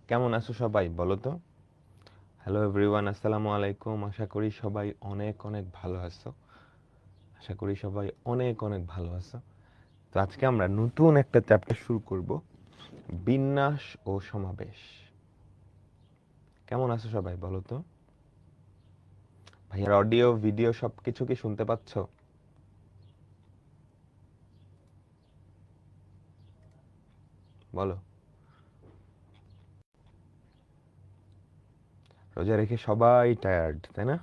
কেমন আছো সবাই বলো তো? হ্যালো এভরিওয়ান, আসসালামু আলাইকুম। আশা করি সবাই অনেক অনেক ভালো আছো। আশা করি সবাই অনেক অনেক ভালো আছো। তো আজকে আমরা নতুন একটা চ্যাপ্টার শুরু করব, বিন্যাস ও সমাবেশ। কেমন আছো সবাই বলো তো? ভাইয়ার অডিও ভিডিও সবকিছু কি শুনতে পাচ্ছো? বলো। রোজা রেখে সবাই টায়ার্ড, তাই না?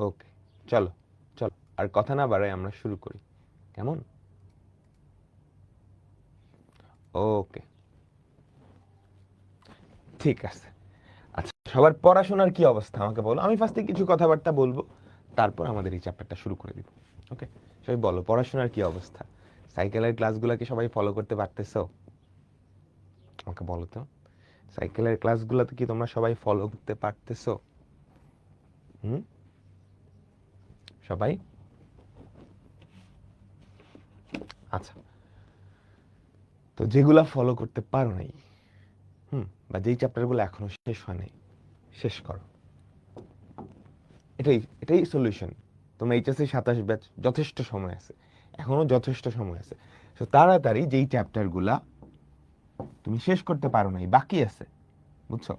ওকে, চলো চলো, আর কথা না বাড়াই আমরা শুরু করি, কেমন? ওকে, ঠিক আছে। আচ্ছা, সবার পড়াশোনার কি অবস্থা আমাকে বলো। আমি ফার্স্টে কিছু কথাবার্তা বলবো, তারপর আমাদের এই চ্যাপ্টারটা শুরু করে দিব। ওকে, সবাই বলো পড়াশোনার কি অবস্থা। সাইকেলের ক্লাসগুলো কি সবাই ফলো করতে পারতেছো? আমাকে বলো তো, সাইকেলের ক্লাসগুলোতে কি তোমরা সবাই ফলো করতে পারতেছো? হুম, সবাই? আচ্ছা, তো যেগুলা ফলো করতে পারো নাই, বা যেই চ্যাপ্টারগুলো এখনো শেষ হয় নাই, শেষ করো। এটাই এটাই সলিউশন। তোমরা এইচএসসি 27 ব্যাচ, যথেষ্ট সময় আছে, এখনো যথেষ্ট সময় আছে। তো তাড়াতাড়ি যেই চ্যাপ্টারগুলা তুমি শেষ করতে পারো নাই, বাকি আছে, বুঝছো,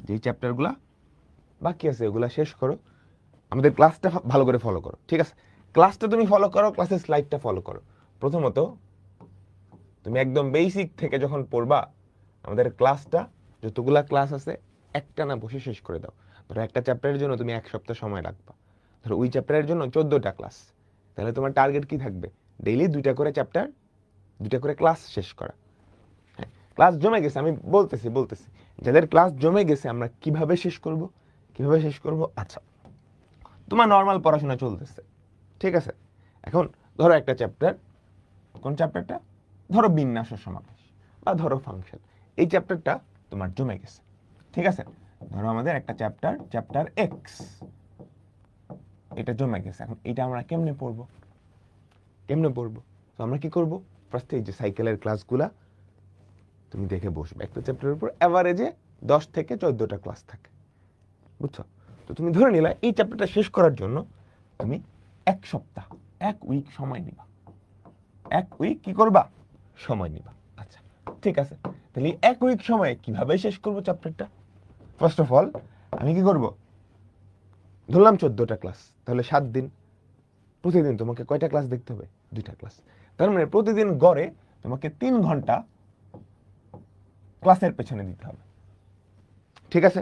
যেই চ্যাপ্টারগুলা বাকি আছে ওগুলা শেষ করো। আমাদের ক্লাসটা ভালো করে ফলো করো, ঠিক আছে? ক্লাসটা তুমি ফলো করো, ক্লাসের স্লাইডটা ফলো করো। প্রথমত তুমি একদম বেসিক থেকে যখন পড়বা, আমাদের ক্লাসটা যতগুলা ক্লাস আছে একটা না বসে শেষ করে দাও। ধরো একটা চ্যাপ্টারের জন্য তুমি 1 সপ্তাহ সময় রাখবা, ধরো ওই চ্যাপ্টারের জন্য 14টা ক্লাস, তাহলে তোমার টার্গেট কি থাকবে? ডেইলি 2টা করে চ্যাপ্টার, 2টা করে ক্লাস শেষ করা। হ্যাঁ, ক্লাস জমে গেছে, আমি বলতেছি যাদের ক্লাস জমে গেছে আমরা কিভাবে শেষ করব, কিভাবে শেষ করব। আচ্ছা, তোমার নর্মাল পড়াশোনা চলতেছে, ঠিক আছে? এখন ধরো একটা চ্যাপ্টার, কোন চ্যাপ্টারটা? ধরো বিন্যাস ও সমাবেশ, বা ধরো ফাংশন। এই চ্যাপ্টারটা তোমার জমে গেছে, ঠিক আছে? ধরো আমাদের একটা চ্যাপ্টার, চ্যাপ্টার এক্স, এটা জমে গেছে। এখন এটা আমরা কেমনে পড়বো, কেমনে পড়বো? তো আমরা কি করব? ফার্স্টে এই যে সাইকেলের ক্লাসগুলা তুমি দেখে বসবে। একটা চ্যাপ্টারের উপর এভারেজে 10 থেকে 14টা ক্লাস থাকে, বুঝছো? তো তুমি ধরে নিলা এই চ্যাপ্টারটা শেষ করার জন্য তুমি 1 সপ্তাহ, 1 উইক সময় নিবা। 1 উইক কি করবা? সময় নিবা। আচ্ছা, ঠিক আছে। তাহলে 1 উইক সময়ে কিভাবে শেষ করবো চ্যাপ্টারটা? ফার্স্ট অফ অল আমি কি করব? ধরলাম 14টা ক্লাস, তাহলে 7 দিন। প্রতিদিন তোমাকে কয়টা ক্লাস দেখতে হবে? 2টা ক্লাস। তার মানে প্রতিদিন গড়ে তোমাকে 3 ঘন্টা ক্লাসের পেছনে দিতে হবে, ঠিক আছে?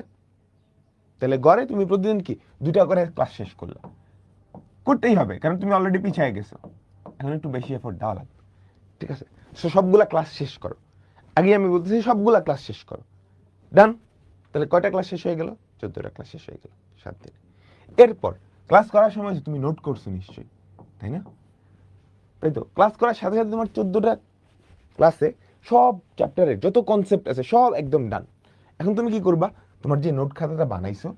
তাহলে গড়ে তুমি প্রতিদিন কি 2টা করে ক্লাস শেষ করলা, করতেই হবে, কারণ তুমি অলরেডি পিছিয়ে গেছো, এখন একটু বেশি এফোর্ট দেওয়া লাগবে, ঠিক আছে? সো সবগুলা ক্লাস শেষ করো। আগে আমি বলতেছি সবগুলা ক্লাস শেষ করো। ডান। তাহলে কয়টা ক্লাস শেষ হয়ে গেল? 14টা ক্লাস শেষ হয়ে গেল 7 দিনে। এরপর ক্লাস করার সময় তুমি নোট করছো নিশ্চয়ই, তাই না? তাই তো, ক্লাস করার সাথে সাথে তোমার 14টা ক্লাসে সব চ্যাপ্টারের যত কনসেপ্ট আছে সব একদম ডান। এখন তুমি কি করবা? তোমার যে নোট খাতাটা বানাইছো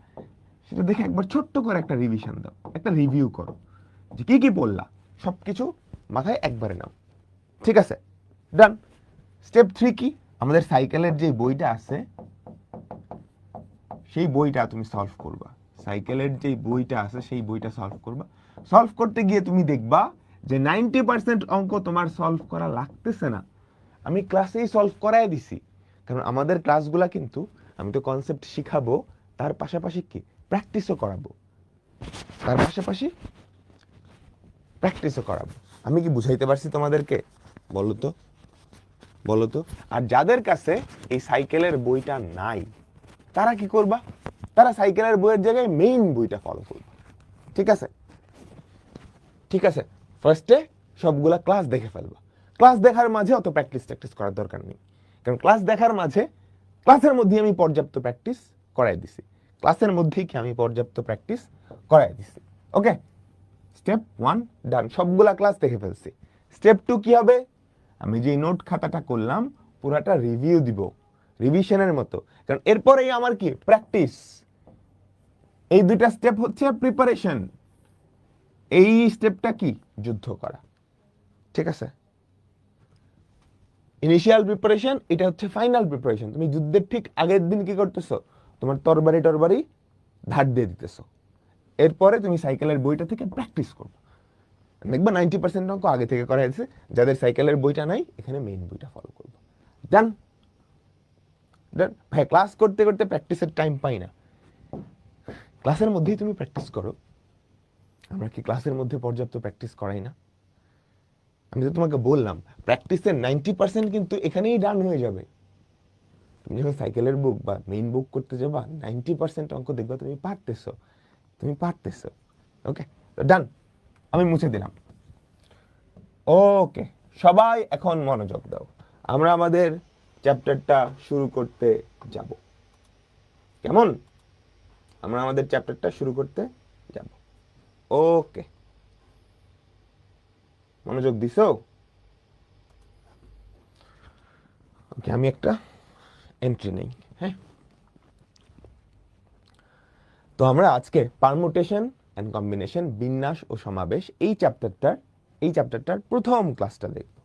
সেটা দেখে একবার ছোট্ট করে একটা রিভিশন দাও, একটা রিভিউ করো, যে কি কি পড়লা সবকিছু মাথায় একবারে নাও, ঠিক আছে? ডান। স্টেপ 3 কি? আমাদের সাইকেলের যে বইটা আছে সেই বইটা তুমি সলভ করবা। সাইকেলের যে বইটা আছে সেই বইটা সলভ করবা। সলভ করতে গিয়ে তুমি দেখবা যে 90% অঙ্ক তোমার সলভ করা লাগতেছে না, আমি ক্লাসেই সলভ করাই দিছি। কারণ আমাদের ক্লাসগুলা কিন্তু আমি তো কনসেপ্ট শিখাবো, তার পাশাপাশি কি প্র্যাকটিসও করাবো, তার পাশাপাশি প্র্যাকটিসও করাবো। আমি কি বুঝাইতে পারছি তোমাদেরকে? বলো তো, বলো তো। আর যাদের কাছে এই সাইকেলের বইটা নাই তারা কি করবা? তারা সাইকেলের বইয়ের জায়গায় মেইন বইটা ফলো করবে, ঠিক আছে? ঠিক আছে, ফার্স্টে সবগুলা ক্লাস দেখে ফেলবা। ক্লাস দেখার মাঝে অত প্র্যাকটিস ট্যাকটিস করার দরকার নেই, কারণ ক্লাস দেখার মাঝে ক্লাসের মধ্যে আমি পর্যাপ্ত প্র্যাকটিস করাই দিছি, ক্লাসের মধ্যেই কি আমি পর্যাপ্ত প্র্যাকটিস করাই দিছি। ওকে, স্টেপ 1 ডান, সবগুলা ক্লাস দেখে ফেলছি। স্টেপ 2 কি হবে? আমি যে নোট খাতাটা করলাম পুরাটা রিভিউ দিব, রিভিশনের মতো, কারণ এরপরেই আমার কি প্র্যাকটিস। এই দুইটা স্টেপ হচ্ছে প্রিপারেশন, এই স্টেপটা কি যুদ্ধ করা, ঠিক আছে? ইনিশিয়াল প্রিপারেশন, এটা হচ্ছে ফাইনাল প্রিপারেশন। তুমি যুদ্ধের ঠিক আগের দিন কি করতেছো, তোমার তরবারি ধার দিয়ে দিতেছো, এরপরে তুমি সাইকেলের বইটা থেকে প্র্যাকটিস করবে, দেখবা 90% অঙ্ক আগে থেকে করা হয়েছে। যাদের সাইকেলের বইটা নাই, এখানে মেইন বইটা ফলো করবো। ডান ডান ভাই, ক্লাস করতে করতে প্র্যাকটিসের টাইম পাই না, ক্লাসের মধ্যেই তুমি প্র্যাকটিস করো। আমরা কি ক্লাসের মধ্যে পর্যাপ্ত প্র্যাকটিস করাই না? আমি তো তোমাকে বললাম প্র্যাকটিসের 90% কিন্তু এখানেই ডান হয়ে যাবে। তুমি যখন সাইকেলের বুক বা মেইন বুক করতে যাবা, 90% অঙ্ক দেখবা তুমি পারতেছো। ওকে, ডান, আমি মুছে দিলাম। ওকে, সবাই এখন মনোযোগ দাও, আমরা আমাদের চ্যাপ্টারটা শুরু করতে যাব। কেমন? আমরা আমাদের চ্যাপ্টারটা শুরু করতে যাব। ওকে, মনোযোগ দিছো? ওকে, আমি একটা এন্ট্রি নেই। হ্যাঁ, তো আমরা আজকে পারমুটেশন এন্ড কম্বিনেশন, বিন্যাস ও সমাবেশ, এই চ্যাপ্টারটার প্রথম ক্লাসটা দেখব।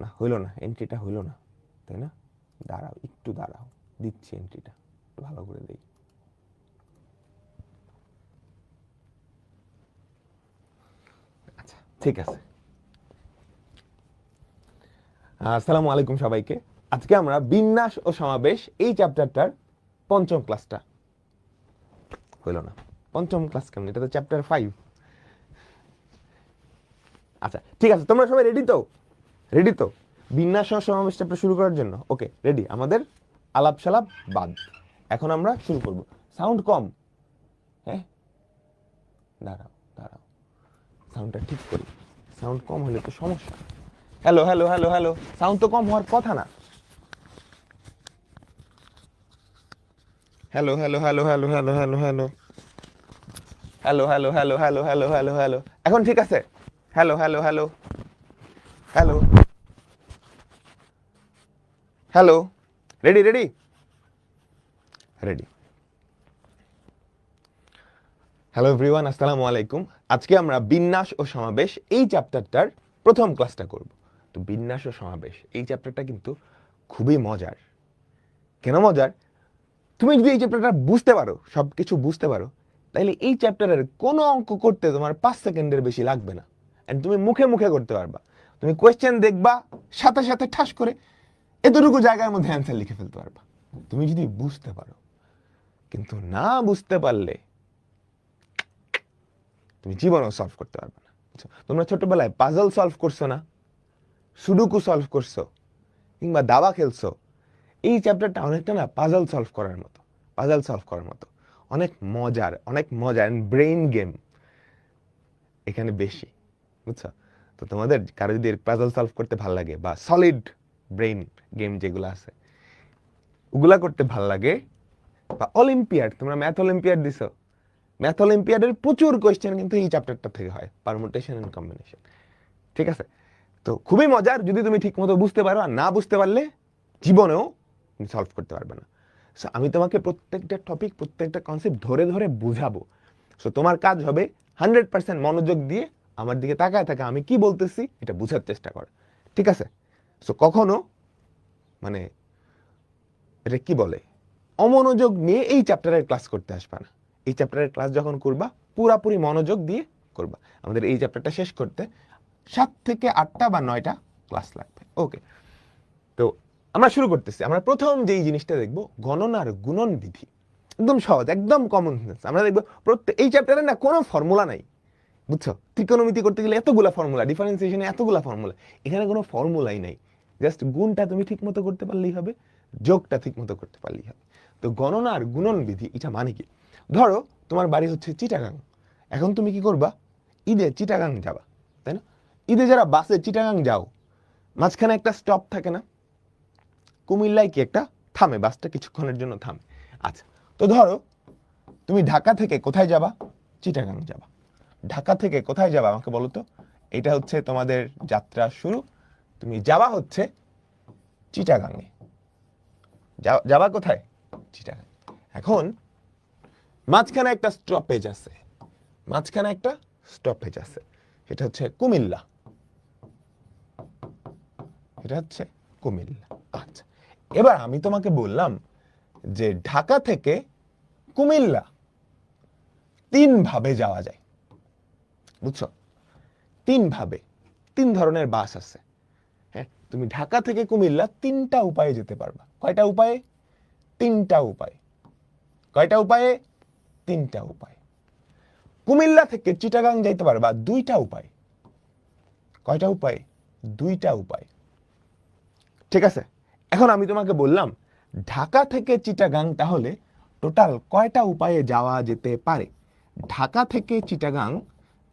না হইল না, এন্ট্রিটা হইল না, তাই না? দাঁড়াও, একটু দাঁড়াও, দিচ্ছি এন্ট্রিটা, ভালো করে দেই। আচ্ছা, ঠিক আছে। আসসালামু আলাইকুম সবাইকে। আজকে আমরা বিন্যাস ও সমাবেশ এই চ্যাপ্টারটার পঞ্চম ক্লাসটা, হইল না, পঞ্চম ক্লাস কেমন, এটা তো চ্যাপ্টার 5। আচ্ছা ঠিক আছে, তোমরা সবাই রেডি তো? রেডি তো বিন্যাস ও সমাবেশ চ্যাপ্টার শুরু করার জন্য? ওকে, রেডি। আমাদের আলাপ সালাপ বাদ, এখন আমরা শুরু করব। সাউন্ড কম, হ্যাঁ, দাঁড়াও, সাউন্ডটা ঠিক করি। সাউন্ড কম হলে তো সমস্যা। Hello hello hello hello, sound তো কম হওয়ার কথা না। Hello hello hello hello hello hello hello hello hello hello hello hello hello hello, এখন ঠিক আছে? Hello hello hello hello hello, ready ready ready. Hello everyone, আসসালামু আলাইকুম। আজকে আমরা বিন্যাস ও সমাবেশ এই চ্যাপ্টারটার প্রথম ক্লাসটা করব। তো বিন্যাস ও সমাবেশ এই চ্যাপ্টারটা কিন্তু খুবই মজার। কেন মজার? তুমি যদি এই চ্যাপ্টারটা বুঝতে পারো, সবকিছু বুঝতে পারো, তাহলে এই চ্যাপ্টারের কোনো অঙ্ক করতে তোমার 5 সেকেন্ডের বেশি লাগবে না। এন্ড তুমি মুখে মুখে করতে পারবা। তুমি কোয়েশ্চেন দেখবা, সাথে সাথে ঠাস করে এতটুকু জায়গার মধ্যে অ্যান্সার লিখে ফেলতে পারবা, তুমি যদি বুঝতে পারো। কিন্তু না বুঝতে পারলে তুমি জীবনেও সলভ করতে পারবে না। তোমরা ছোটবেলায় পাজল সলভ করছো না, সুডুকু সলভ করছো, কিংবা দাবা খেলছো, এই চ্যাপ্টারটা অনেকটা না পাজল সলভ করার মতো, অনেক মজার ব্রেইন গেম এখানে বেশি, বুঝছো? তো তোমাদের কারো যদি পাজল সলভ করতে ভালো লাগে বা সলিড ব্রেইন গেম যেগুলো আছে ওগুলা করতে ভালো লাগে, বা অলিম্পিয়াড, তোমরা ম্যাথ অলিম্পিয়াড দিছো, ম্যাথ অলিম্পিয়াডের প্রচুর কোয়েশ্চেন কিন্তু এই চ্যাপ্টারটা থেকে হয়, পারমুটেশন এন্ড কম্বিনেশন। ঠিক আছে? তো খুবই মজার যদি তুমি ঠিক মতো বুঝতে পারো, আর না বুঝতে পারলে জীবনেও সলভ করতে পারবে না। সো আমি তোমাকে প্রত্যেকটা টপিক, প্রত্যেকটা কনসেপ্ট ধরে ধরে বুঝাবো। সো তোমার কাজ হবে 100% মনোযোগ দিয়ে আমার দিকে তাকায় থাকা, আমি কি বলতেছি এটা বুঝার চেষ্টা কর। ঠিক আছে? সো কখনো মানে এটা কি বলে, অমনোযোগ নিয়ে এই চ্যাপ্টারের ক্লাস করতে আসবা না। এই চ্যাপ্টারের ক্লাস যখন করবা, পুরাপুরি মনোযোগ দিয়ে করবা। আমাদের এই চ্যাপ্টারটা শেষ করতে 7 থেকে 8টা বা 9টা ক্লাস লাগবে। ওকে, তো আমরা শুরু করতেছি। আমরা প্রথম যেই জিনিসটা দেখবো, গণনার গুণন বিধি। একদম সহজ, একদম কমন সেন্স। আমরা দেখবো এই চ্যাপ্টারে না কোনো ফর্মুলা নাই, বুঝছো? ত্রিকোণমিতি করতে গেলে এতগুলা ফর্মুলা, ডিফারেন্সিয়েশনে এতগুলা ফর্মুলা, এখানে কোনো ফর্মুলাই নাই। জাস্ট গুণটা তুমি ঠিক মতো করতে পারলেই হবে, যোগটা ঠিক মতো করতে পারলেই হবে। তো গণনার গুণন বিধি এটা মানে কি? ধরো তোমার বাড়ি হচ্ছে চিটাগাং, এখন তুমি কি করবা? ঈদে চিটাগাং যাবা, তাই না? ঈদে যারা বাসে চিটাগাং যাও, মাঝখানে একটা স্টপ থাকে না, কুমিল্লায় কি একটা থামে, বাসটা কিছুক্ষণের জন্য থামে। আচ্ছা, তো ধরো তুমি ঢাকা থেকে কোথায় যাবা? চিটাগাং যাবা। ঢাকা থেকে কোথায় যাবা আমাকে বলো তো? এটা হচ্ছে তোমাদের যাত্রা শুরু, তুমি যাবা হচ্ছে চিটাগাংয়ে। যাবা কোথায়? চিটাগাং। এখন মাঝখানে একটা স্টপেজ আছে, সেটা হচ্ছে কুমিল্লা। এটা হচ্ছে কুমিল্লা। আচ্ছা, এবার আমি তোমাকে বললাম যে ঢাকা থেকে কুমিল্লা 3 ভাবে যাওয়া যায়, বুঝছো? 3 ভাবে, 3 ধরনের বাস আছে। হ্যাঁ, তুমি ঢাকা থেকে কুমিল্লা 3টা উপায়ে যেতে পারবা। কয়টা উপায়ে? 3টা উপায়। কয়টা উপায়ে? 3টা উপায়। কুমিল্লা থেকে চিটাগাং যাইতে পারবা 2টা উপায়। কয়টা উপায়? 2টা উপায়। ঠিক আছে, এখন আমি তোমাকে বললাম ঢাকা থেকে চিটাগাং তাহলে টোটাল কয়টা উপায়ে যাওয়া যেতে পারে? ঢাকা থেকে চিটাগাং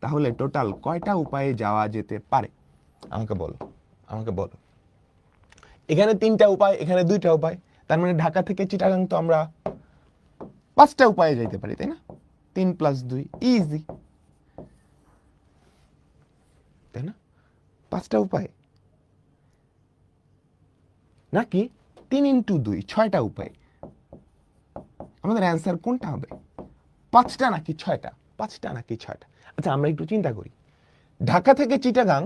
তাহলে টোটাল কয়টা উপায়ে যাওয়া যেতে পারে? আমাকে বলো, আমাকে বলো। এখানে 3টা উপায়, এখানে 2টা উপায়, তার মানে ঢাকা থেকে চিটাগাং তো আমরা 5টা উপায়ে যাইতে পারি, তাই না? 3 + 2 ইজি, তাই না? 5টা উপায় নাকি 3 × 2 6টা উপায়? আমাদের অ্যান্সার কোনটা হবে? 5টা নাকি 6টা? 5টা নাকি 6টা? আচ্ছা, আমরা একটু চিন্তা করি। ঢাকা থেকে চিটাগাং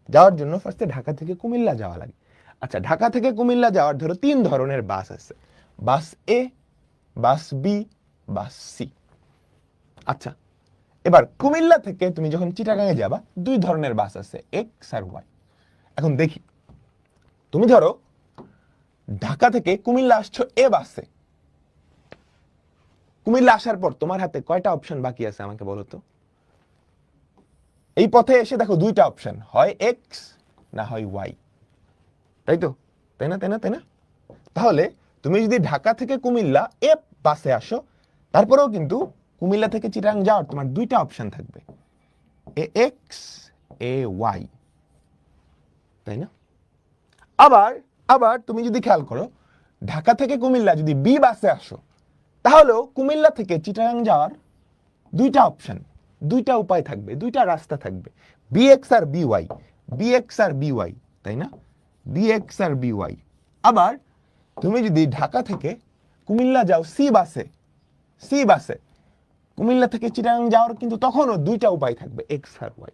যাওয়ার জন্য ফার্স্টে ঢাকা থেকে কুমিল্লা যাওয়া লাগে। আচ্ছা, ঢাকা থেকে কুমিল্লা যাওয়ার ধরো 3 ধরনের বাস আছে, বাস এ, বাস বি, বাস সি। আচ্ছা, এবার কুমিল্লা থেকে তুমি যখন চিটাগাংয়ে যাবা 2 ধরনের বাস আছে, এক্স আর ওয়াই। এখন দেখি, তুমি ধরো ঢাকা থেকে কুমিল্লা আসছো এ বাসে, কুমিল্লা আসার পর তোমার হাতে কয়টা অপশন বাকি আছে আমাকে বলো তো? এই পথে এসে দেখো 2টা অপশন, হয় এক্স না হয় ওয়াই, তাই তো? তাই না, তাই না, তাই না? তাহলে তুমি যদি ঢাকা থেকে কুমিল্লা এ বাসে আসো, তারপরেও কিন্তু কুমিল্লা থেকে চিটাগাং যাওয়ার তোমার 2টা অপশন থাকবে, এ এক্স, এ ওয়াই, তাই না? আবার আবার তুমি যদি খেয়াল করো, ঢাকা থেকে কুমিল্লা যদি বি বাসে আসো, তাহলেও কুমিল্লা থেকে চিটাগাং যাওয়ার 2টা অপশন, 2টা উপায় থাকবে, 2টা রাস্তা থাকবে, বি এক্স আর বি ওয়াই, বি এক্স আর বি ওয়াই, তাই না? বি এক্স আর বি ওয়াই। আবার তুমি যদি ঢাকা থেকে কুমিল্লা যাও সি বাসে, সি বাসে, কুমিল্লা থেকে চিটাগাং যাওয়ার কিন্তু তখনও 2টা উপায় থাকবে, এক্স আর ওয়াই।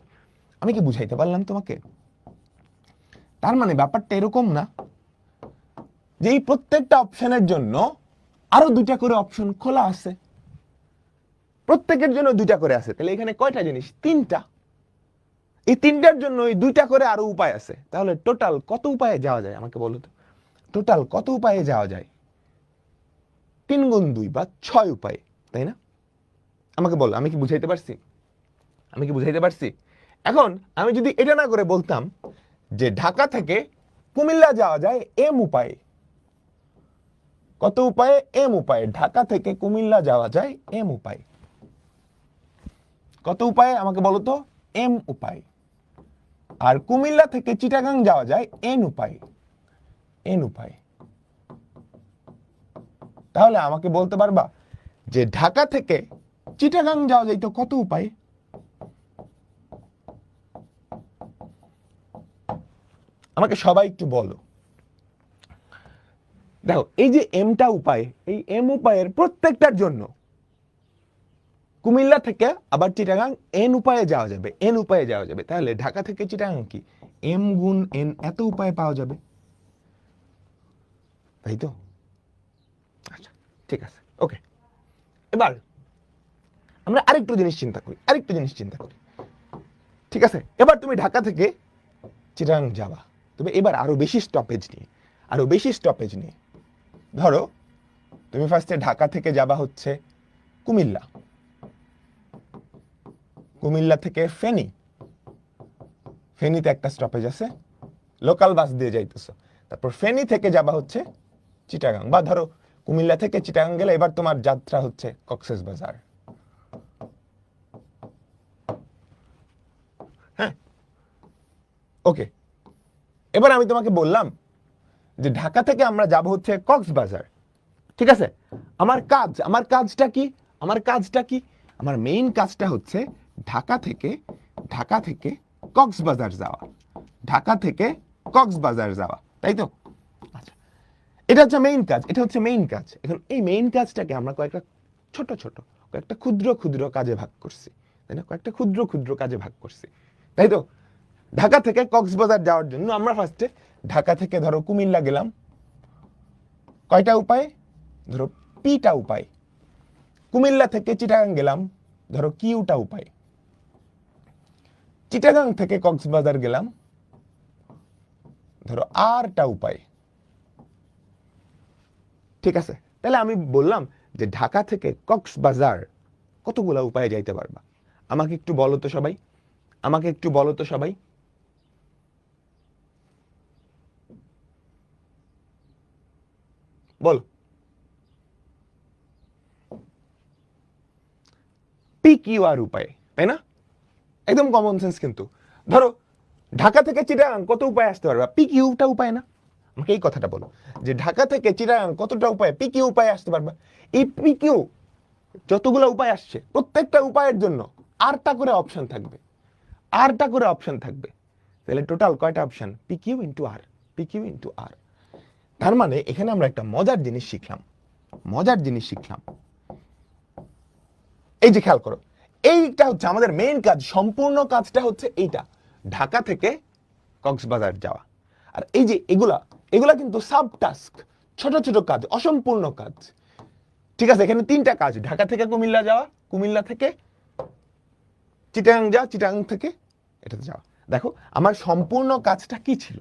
আমি কি বুঝাইতে পারলাম তোমাকে? তার মানে ব্যাপারটা এরকম না যে এই প্রত্যেকটা অপশনের জন্য আরো 2টা করে অপশন খোলা আছে, প্রত্যেকের জন্য 2টা করে আছে। তাহলে এখানে কয়টা জিনিস? 3টা। এই 3টার জন্য এই 2টা করে আরো উপায় আছে। তাহলে টোটাল কত উপায়ে যাওয়া যায় আমাকে বলো তো? টোটাল কত উপায়ে যাওয়া যায়? 3 × 2 বা 6 উপায়ে, তাই না? আমাকে বলো, আমি কি বুঝাইতে পারছি? আমি কি বুঝাইতে পারছি? এখন আমি যদি এটা না করে বলতাম যে ঢাকা থেকে কুমিল্লা যাওয়া যায় এম উপায়ে, কত উপায়ে? এম উপায়ে। ঢাকা থেকে কুমিল্লা যাওয়া যায় এম উপায়ে। কত উপায়ে আমাকে বলো তো? এম উপায়ে। আর কুমিল্লা থেকে চিটাগাং যাওয়া যায় এন উপায়ে, এন উপায়ে। তাহলে আমাকে বলতে পারবা যে ঢাকা থেকে চিটাগাং যাওয়া যাইতো কত উপায়ে? আমাকে সবাই একটু বলো। দেখো, এই যে এমটা উপায়, এই এম উপায়ের প্রত্যেকটার জন্য কুমিল্লা থেকে আবার চিটাগাং এন উপায়ে যাওয়া যাবে, এন উপায়ে যাওয়া যাবে। তাহলে ঢাকা থেকে চিটাগাং কি এম গুণ এন এত উপায়ে পাওয়া যাবে, তাই তো? আচ্ছা, ঠিক আছে, ওকে। এবার আমরা আরেকটু জিনিস চিন্তা করি, আরেকটু জিনিস চিন্তা করি। ঠিক আছে, এবার তুমি ঢাকা থেকে চিটাগাং যাবা, তবে এবার আরো বেশি স্টপেজ নিয়ে, আরো বেশি স্টপেজ নিয়ে। ধরো তুমি ফার্স্টে ঢাকা থেকে যাবা হচ্ছে কুমিল্লা, কুমিল্লা থেকে ফেনী, ফেনীতে একটা স্টপেজ আছে, লোকাল বাস দিয়ে যাইতেছো। তারপর ফেনী থেকে যাবা হচ্ছে চিটাগাং, বা ধরো কুমিল্লা থেকে চিটাগাং গেলে এবার তোমার যাত্রা হচ্ছে কক্সবাজার। হ্যাঁ, ওকে। এবার আমি তোমাকে বললাম যে ঢাকা থেকে আমরা যাব হচ্ছে কক্সবাজার, ঠিক আছে? আমার কাজটা কি? আমার কাজটা কি? আমার মেইন কাজটা হচ্ছে ঢাকা থেকে কক্সবাজার যাওয়া, ঢাকা থেকে কক্সবাজার যাওয়া, তাই তো? আচ্ছা, এটা হচ্ছে মেইন কাজ, এটা হচ্ছে মেইন কাজ। এখন এই মেইন কাজটাকে আমরা কয়েকটা ছোট ছোট, কয়েকটা ক্ষুদ্র ক্ষুদ্র কাজে ভাগ করছি, তাই না? কয়েকটা ক্ষুদ্র ক্ষুদ্র কাজে ভাগ করছি, তাই তো? ঢাকা থেকে কক্সবাজার যাওয়ার জন্য আমরা ফার্স্টে ঢাকা থেকে ধরো কুমিল্লা গেলাম, কয়টা উপায়? ধরো পিটা উপায়। কুমিল্লা থেকে চিটাগাং গেলাম, ধরো কিউটা উপায়। চিটাগাং থেকে কক্সবাজার গেলাম, ধরো আরটা উপায়। ঠিক আছে, তাহলে আমি বললাম যে ঢাকা থেকে কক্সবাজার কতগুলা উপায়ে যাইতে পারবা? আমাকে একটু বলো তো সবাই, আমাকে একটু বলো তো সবাই। বলো। PQR উপায়, তাই না? একদম কমন সেন্স। কিন্তু ধরো ঢাকা থেকে চিটাগাং কত উপায় আসতে পারবা? PQটা উপায় না? আমাকে এই কথাটা বলো যে ঢাকা থেকে চিটাগাং কতটা উপায়, PQ উপায় আসতে পারবা। এই PQ যতগুলো উপায় আসছে প্রত্যেকটা উপায়ের জন্য আরটা করে অপশন থাকবে, আরটা করে অপশন থাকবে। তাহলে টোটাল কয়টা অপশন? PQ ইন্টু আর, PQ ইন্টু আর। তার মানে এখানে আমরা একটা মজার জিনিস শিখলাম, মজার জিনিস শিখলাম। এই যে খেয়াল করো, এইটা হচ্ছে আমাদের মেইন কাজ, সম্পূর্ণ কাজটা হচ্ছে এইটা, ঢাকা থেকে কক্সবাজার যাওয়া। আর এই যে এগুলা এগুলা কিন্তু সাব টাস্ক, ছোট ছোট কাজ, অসম্পূর্ণ কাজ। ঠিক আছে, এখানে তিনটা কাজ, ঢাকা থেকে কুমিল্লা যাওয়া, কুমিল্লা থেকে চিটাগাং যাওয়া, চিটাগাং থেকে এটাতে যাওয়া। দেখো আমার সম্পূর্ণ কাজটা কি ছিল?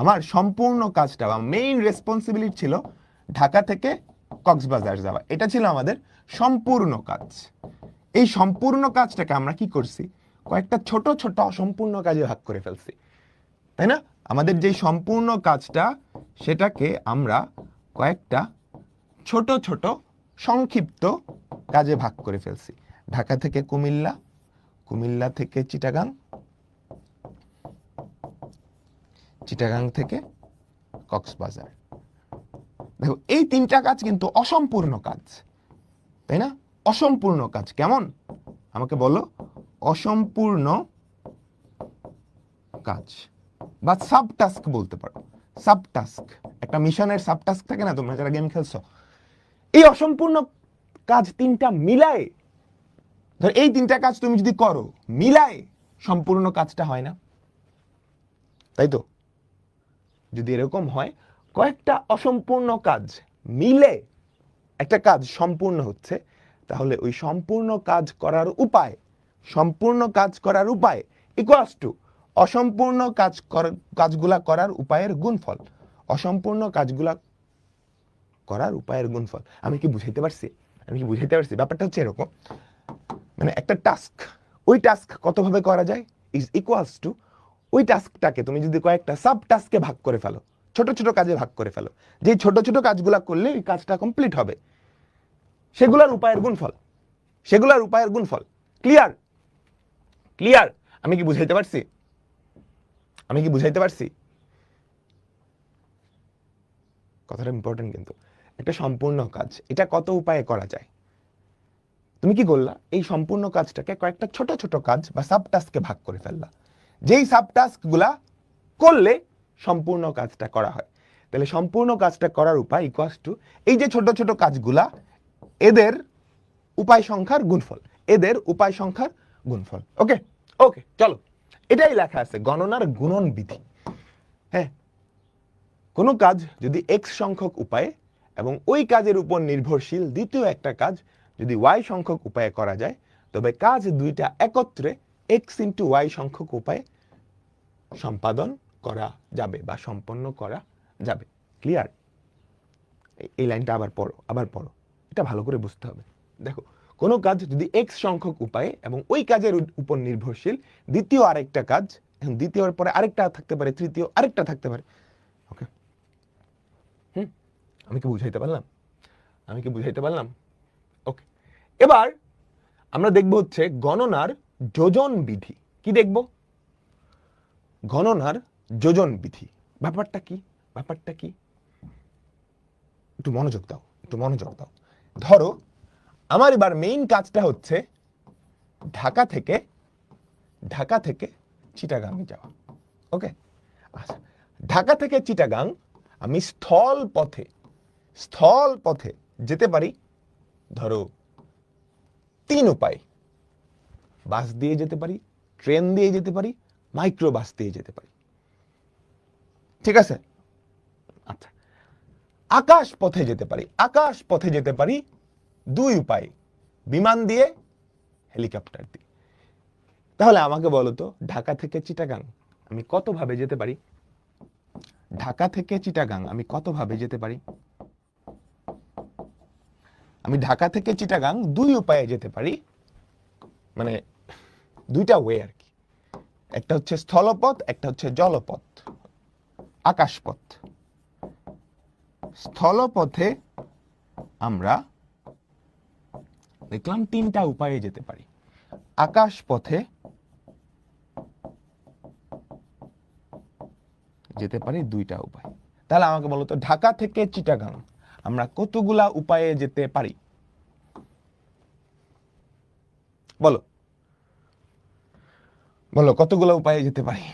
আমার সম্পূর্ণ কাজটা বা মেইন রেসপন্সিবিলিটি ছিল ঢাকা থেকে কক্সবাজার যাওয়া। এটা ছিল আমাদের সম্পূর্ণ কাজ। এই সম্পূর্ণ কাজটাকে আমরা কি করছি? কয়েকটা ছোট ছোট অসম্পূর্ণ কাজে ভাগ করে ফেলছি, তাই না? আমাদের যে সম্পূর্ণ কাজটা সেটাকে আমরা কয়েকটা ছোট ছোট সংক্ষিপ্ত কাজে ভাগ করে ফেলছি। ঢাকা থেকে কুমিল্লা, কুমিল্লা থেকে চিটাগাং, চিটাগাং থেকে কক্সবাজার। দেখো এই তিনটা কাজ কিন্তু অসম্পূর্ণ কাজ, তাই না? অসম্পূর্ণ কাজ কেমন আমাকে বলো? অসম্পূর্ণ কাজ বা সাব টাস্ক বলতে পারো। সাব টাস্ক, একটা মিশনের সাব টাস্ক থাকে না, তোমরা যারা গেম খেলছো। এই অসম্পূর্ণ কাজ তিনটা মিলায়, ধর এই তিনটা কাজ তুমি যদি করো মিলায়, সম্পূর্ণ কাজটা হয় না, তাই তো? যদি এরকম হয় কয়েকটা অসম্পূর্ণ কাজ মিলে একটা কাজ সম্পূর্ণ হচ্ছে, তাহলে ওই সম্পূর্ণ কাজ করার উপায়, সম্পূর্ণ কাজ করার উপায় ইকুয়ালস টু অসম্পূর্ণ কাজগুলা করার উপায়ের গুণফল, অসম্পূর্ণ কাজগুলা করার উপায়ের গুণফল। আমি কি বুঝাইতে পারছি? আমি কি বুঝাইতে পারছি? ব্যাপারটা হচ্ছে এরকম, মানে একটা টাস্ক, ওই টাস্ক কতভাবে করা যায় ইজ ইকুয়ালস টু ওই টাস্কটাকে তুমি যদি কয়েকটা সাব টাস্কে ভাগ করে ফেলো, ছোট ছোট কাজে ভাগ করে ফেলো, যে ছোট ছোট কাজগুলা করলে এই কাজটা কমপ্লিট হবে, সেগুলার উপায়ের গুণফল, সেগুলার উপায়ের গুণফল। ক্লিয়ার? ক্লিয়ার? আমি কি বুঝাইতে পারছি? আমি কি বুঝাইতে পারছি? কথাটা ইম্পর্টেন্ট কিন্তু। একটা সম্পূর্ণ কাজ, এটা কত উপায়ে করা যায়? তুমি কি করলা? এই সম্পূর্ণ কাজটাকে কয়েকটা ছোট ছোট কাজ বা সাব টাস্কে ভাগ করে ফেললা, যেই সাব টাস্ক গুলা করলে সম্পূর্ণ কাজটা করা হয়। তাহলে সম্পূর্ণ কাজটা করার উপায় ইকুয়ালস টু এই যে ছোট ছোট কাজগুলা, এদের উপায় সংখ্যার গুণফল, এদের উপায় সংখ্যার গুণফল। ওকে ওকে, চলো, এটাই লেখা আছে গণনার গুণন বিধি। হ্যাঁ, কোনো কাজ যদি এক্স সংখ্যক উপায়ে এবং ওই কাজের উপর নির্ভরশীল দ্বিতীয় একটা কাজ যদি ওয়াই সংখ্যক উপায়ে করা যায়, তবে কাজ দুইটা একত্রে এক্স ইন্টু ওয়াই সংখ্যক উপায়ে সম্পাদন করা যাবে বা সম্পন্ন করা যাবে। ক্লিয়ার? এই লাইনটা আবার পড়ো, আবার পড়ো, এটা ভালো করে বুঝতে হবে। দেখো, কোনো কাজ যদি এক্স সংখ্যক উপায়ে এবং ওই কাজের উপর নির্ভরশীল দ্বিতীয় আরেকটা কাজ, দ্বিতীয়র পরে আরেকটা থাকতে পারে, তৃতীয় আরেকটা থাকতে পারে। ওকে, আমি কি বুঝাইতে পারলাম? আমি কি বুঝাইতে পারলাম? ওকে, এবার আমরা দেখব হচ্ছে গণনার যোজন বিধি। কি দেখব? গণনার যোজন বিধি। ব্যাপারটা কি? ব্যাপারটা কি? একটু মনোযোগ দাও, একটু মনোযোগ দাও। ধরো আমার এবার মেইন কাজটা হচ্ছে ঢাকা থেকে চিটাগাং যাওয়া। ওকে, আচ্ছা, ঢাকা থেকে চিটাগাং আমি স্থল পথে যেতে পারি ধরো তিন উপায়। বাস দিয়ে যেতে পারি, ট্রেন দিয়ে যেতে পারি, মাইক্রো বাস দিয়ে যেতে পারি। ঠিক আছে? আচ্ছা, আকাশ পথে যেতে পারি, আকাশ পথে যেতে পারি দুই উপায়, বিমান দিয়ে, হেলিকপ্টার দিয়ে। তাহলে আমাকে বলো তো, ঢাকা থেকে চিটাগাং আমি কত ভাবে যেতে পারি? ঢাকা থেকে চিটাগাং আমি কত ভাবে যেতে পারি? আমি ঢাকা থেকে চিটাগাং দুই উপায়ে যেতে পারি, মানে দুইটা ওয়ে আর কি। একটা হচ্ছে স্থলপথ, একটা হচ্ছে জলপথ, আকাশপথ। স্থলপথে আমরা দেখলাম তিনটা উপায়ে যেতে পারি, আকাশ পথে যেতে পারি দুইটা উপায়। তাহলে আমাকে বলো তো, ঢাকা থেকে চিটাগাং আমরা কতগুলা উপায়ে যেতে পারি? বলো বলো, কতগুলা উপায়ে যেতে পারি?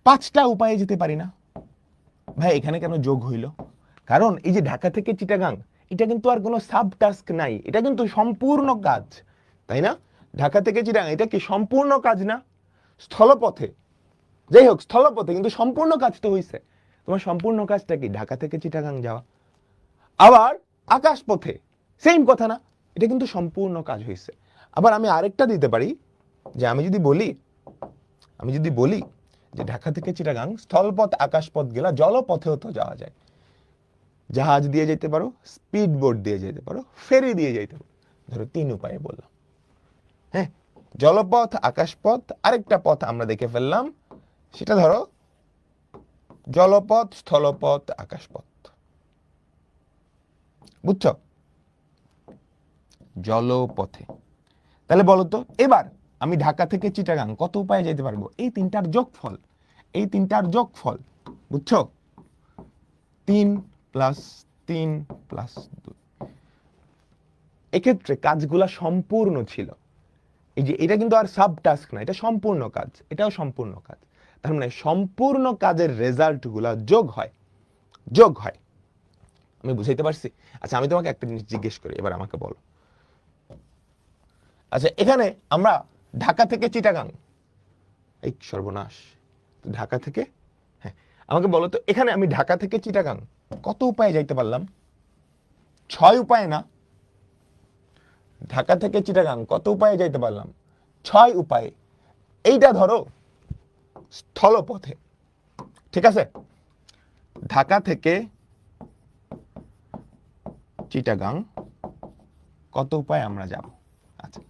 5টা উপায়ে যেতে পারি না? ভাই এখানে কেন যোগ হইল? কারণ এই যে ঢাকা থেকে চিটাগাং, এটা কিন্তু আর কোনো সাব টাস্ক নাই, এটা কিন্তু সম্পূর্ণ কাজ, তাই না? ঢাকা থেকে চিটাগাং এটা কি সম্পূর্ণ কাজ না? স্থলপথে, যাই হোক স্থলপথে কিন্তু সম্পূর্ণ কাজ তো হইছে। তোমার সম্পূর্ণ কাজটা কি? ঢাকা থেকে চিটাগাং যাওয়া। আবার আকাশ পথে সেম কথা না? এটা কিন্তু সম্পূর্ণ কাজ হইছে। আবার আমি আরেকটা দিতে পারি, যে আমি যদি বলি যে ঢাকা থেকে চিটাগাং স্থলপথ আকাশপথ গেলা, জলপথেও তো যাওয়া যায়। জাহাজ দিয়ে যেতে পারো, স্পিড বোট দিয়ে যেতে পারো, ফেরি দিয়ে যেতে পারো। ধরো 3 উপায়ে বললাম। হ্যাঁ, জলপথ, আকাশপথ, আরেকটা পথ আমরা দেখে ফেললাম, সেটা ধরো জলপথ, স্থলপথ, আকাশপথ। বুঝছো? জলপথে। তাহলে বলো তো, এবার আমি ঢাকা থেকে চিটাগাং কত উপায়ে যেতে পারবো? এই তিনটার যোগফল, এই তিনটার যোগফল। বুঝছো? 3 + 3 + 2। এক্ষেত্রে কাজগুলা সম্পূর্ণ ছিল। এই যে এটা কিন্তু আর সাব টাস্ক না, এটা সম্পূর্ণ কাজ, এটাও সম্পূর্ণ কাজ। তার মানে সম্পূর্ণ কাজের রেজাল্ট গুলা যোগ হয়, যোগ হয়। আমি বুঝাইতে পারছি? আচ্ছা আমি তোমাকে একটা জিনিস জিজ্ঞেস করি, এবার আমাকে বলো। আচ্ছা এখানে আমরা ঢাকা থেকে চিটাগাং, এই সর্বনাশ, ঢাকা থেকে, হ্যাঁ আমাকে বলো তো, এখানে আমি ঢাকা থেকে চিটাগাং কত উপায়ে যাইতে পারলাম? 6 উপায়ে না? ঢাকা থেকে চিটাগাং কত উপায়ে যাইতে পারলাম? 6 উপায়ে। এইটা ধরো স্থলপথে, ঠিক আছে? ঢাকা থেকে চিটাগাং কত উপায়ে আমরা যাব? আচ্ছা,